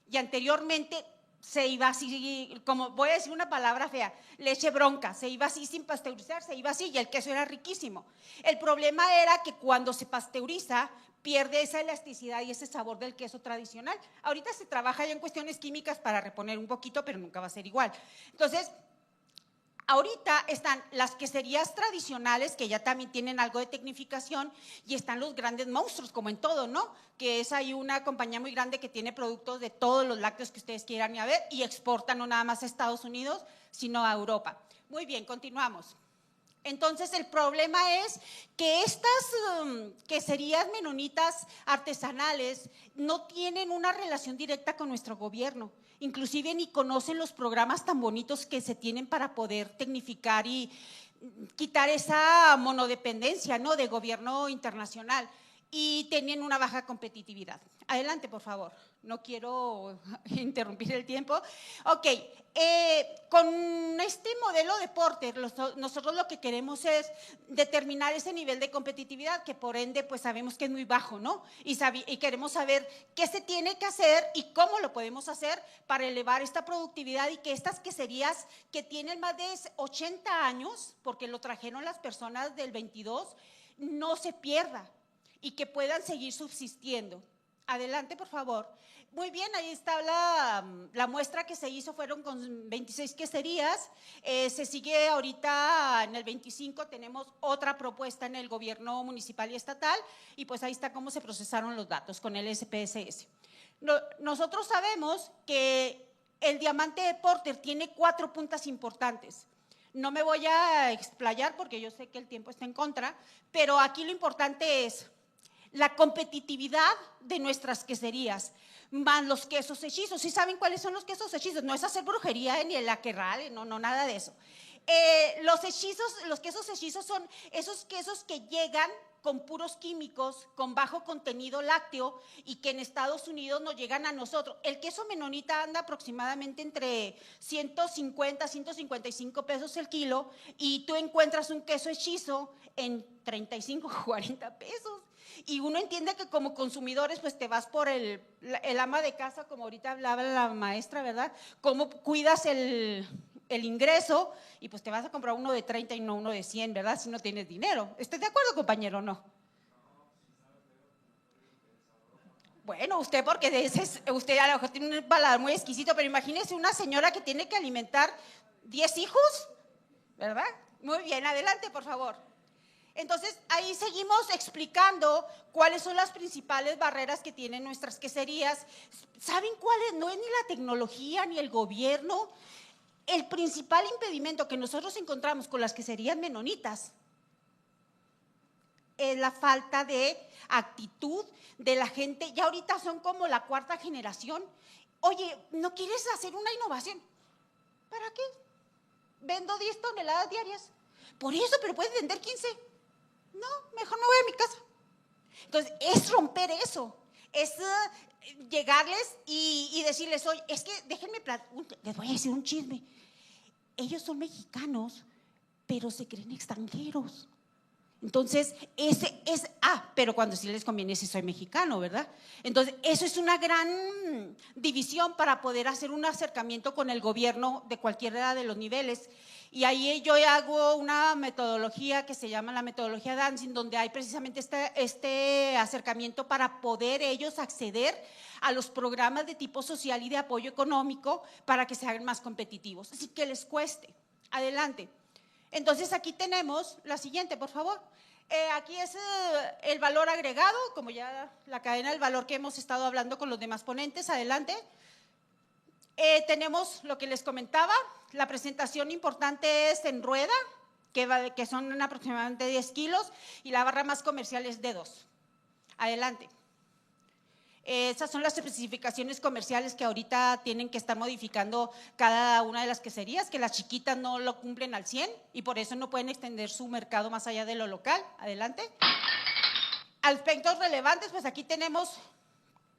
y anteriormente se iba así, como voy a decir una palabra fea, leche bronca, se iba así sin pasteurizar, se iba así y el queso era riquísimo. El problema era que cuando se pasteuriza pierde esa elasticidad y ese sabor del queso tradicional. Ahorita se trabaja ya en cuestiones químicas para reponer un poquito, pero nunca va a ser igual. Entonces, ahorita están las queserías tradicionales, que ya también tienen algo de tecnificación, y están los grandes monstruos, como en todo, ¿no? Que es ahí una compañía muy grande que tiene productos de todos los lácteos que ustedes quieran ir a ver y exportan no nada más a Estados Unidos, sino a Europa. Muy bien, continuamos. Entonces, el problema es que estas queserías menonitas artesanales no tienen una relación directa con nuestro gobierno. Inclusive ni conocen los programas tan bonitos que se tienen para poder tecnificar y quitar esa monodependencia, ¿no?, de gobierno internacional, y tienen una baja competitividad. Adelante, por favor. No quiero interrumpir el tiempo. Ok, con este modelo de Porter, nosotros lo que queremos es determinar ese nivel de competitividad, que por ende pues sabemos que es muy bajo, ¿no? Y queremos saber qué se tiene que hacer y cómo lo podemos hacer para elevar esta productividad y que estas queserías que tienen más de 80 años, porque lo trajeron las personas del 22, no se pierda y que puedan seguir subsistiendo. Adelante, por favor. Muy bien, ahí está la muestra que se hizo, fueron con 26 queserías. Se sigue ahorita en el 25, tenemos otra propuesta en el gobierno municipal y estatal, y pues ahí está cómo se procesaron los datos con el SPSS. Nosotros sabemos que el diamante de Porter tiene 4 puntas importantes. No me voy a explayar porque yo sé que el tiempo está en contra, pero aquí lo importante es la competitividad de nuestras queserías, más los quesos hechizos. ¿Sí saben cuáles son los quesos hechizos? No es hacer brujería ni el aquerral, no, nada de eso. Los quesos hechizos son esos quesos que llegan con puros químicos, con bajo contenido lácteo y que en Estados Unidos nos llegan a nosotros. El queso menonita anda aproximadamente entre 150 a 155 pesos el kilo y tú encuentras un queso hechizo en 35 o 40 pesos. Y uno entiende que como consumidores pues te vas por el ama de casa, como ahorita hablaba la maestra, ¿verdad? Cómo cuidas el ingreso y pues te vas a comprar uno de 30 y no uno de 100, ¿verdad? Si no tienes dinero. ¿Estás de acuerdo, compañero, o no? Bueno, usted porque usted a lo mejor tiene un paladar muy exquisito, pero imagínese una señora que tiene que alimentar 10 hijos, ¿verdad? Muy bien, adelante, por favor. Entonces, ahí seguimos explicando cuáles son las principales barreras que tienen nuestras queserías. ¿Saben cuáles? No es ni la tecnología ni el gobierno. El principal impedimento que nosotros encontramos con las queserías menonitas es la falta de actitud de la gente. Ya ahorita son como la 4ª generación. Oye, ¿no quieres hacer una innovación? ¿Para qué? vendo 10 toneladas diarias. Por eso, pero puedes vender 15. No, mejor me voy a mi casa. Entonces, es romper eso, es llegarles y decirles, oye, es que déjenme, les voy a decir un chisme. Ellos son mexicanos, pero se creen extranjeros. Entonces, pero cuando sí les conviene si soy mexicano, ¿verdad? Entonces, eso es una gran división para poder hacer un acercamiento con el gobierno de cualquiera de los niveles. Y ahí yo hago una metodología que se llama la metodología Dancing, donde hay precisamente este acercamiento para poder ellos acceder a los programas de tipo social y de apoyo económico para que se hagan más competitivos, así que les cueste. Adelante. Entonces, aquí tenemos la siguiente, por favor. Aquí es el valor agregado, como ya la cadena del valor que hemos estado hablando con los demás ponentes. Adelante. Tenemos lo que les comentaba, la presentación importante es en rueda, que son aproximadamente 10 kilos, y la barra más comercial es de 2. Adelante. Esas son las especificaciones comerciales que ahorita tienen que estar modificando cada una de las queserías, que las chiquitas no lo cumplen al 100 y por eso no pueden extender su mercado más allá de lo local. Adelante. Aspectos relevantes, pues aquí tenemos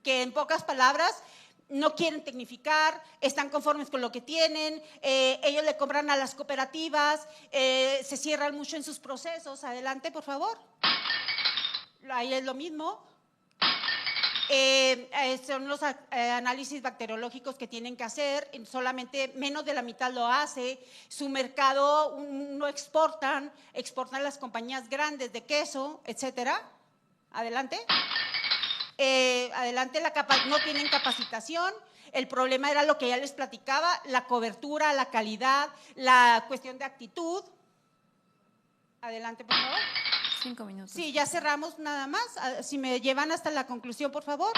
que en pocas palabras no quieren tecnificar, están conformes con lo que tienen, ellos le compran a las cooperativas, se cierran mucho en sus procesos. Adelante, por favor. Ahí es lo mismo. Son los análisis bacteriológicos que tienen que hacer, solamente menos de la mitad lo hace, su mercado no exportan las compañías grandes de queso, etcétera. Adelante. Adelante, no tienen capacitación. El problema era lo que ya les platicaba, la cobertura, la calidad, la cuestión de actitud. Adelante, por favor. 5 minutos. Sí, ya cerramos nada más. Si me llevan hasta la conclusión, por favor.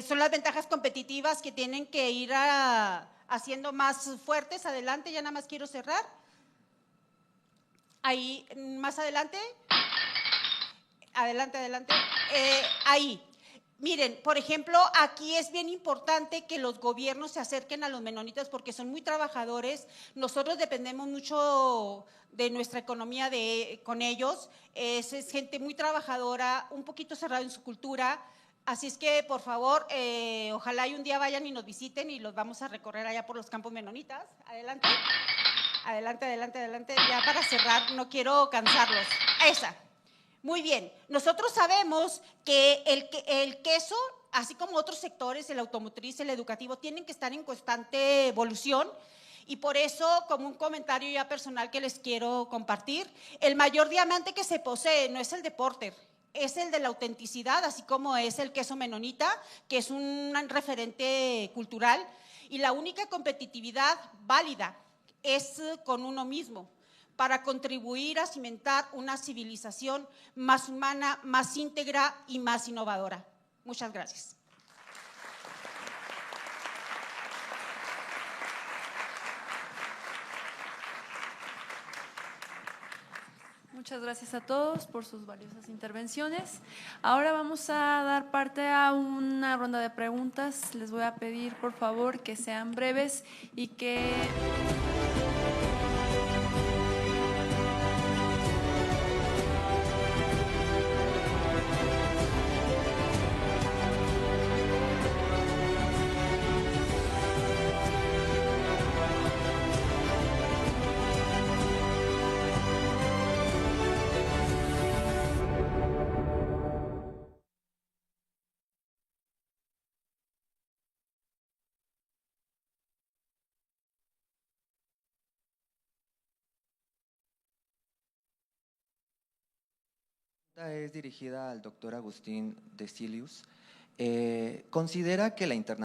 Son las ventajas competitivas que tienen que ir haciendo más fuertes. Adelante, ya nada más quiero cerrar. Ahí, más adelante. Adelante. Ahí. Miren, por ejemplo, aquí es bien importante que los gobiernos se acerquen a los menonitas porque son muy trabajadores. Nosotros dependemos mucho de nuestra economía con ellos. Es gente muy trabajadora, un poquito cerrada en su cultura. Así es que, por favor, ojalá y un día vayan y nos visiten y los vamos a recorrer allá por los campos menonitas. Adelante. Adelante. Ya para cerrar, no quiero cansarlos. Esa. Muy bien, nosotros sabemos que el queso, así como otros sectores, el automotriz, el educativo, tienen que estar en constante evolución y por eso, como un comentario ya personal que les quiero compartir, el mayor diamante que se posee no es el de Porter, es el de la autenticidad, así como es el queso menonita, que es un referente cultural, y la única competitividad válida es con uno mismo, para contribuir a cimentar una civilización más humana, más íntegra y más innovadora. Muchas gracias. Muchas gracias a todos por sus valiosas intervenciones. Ahora vamos a dar parte a una ronda de preguntas. Les voy a pedir, por favor, que sean breves y que… Es dirigida al doctor Agustín Decilius. ¿Considera que la internacionalización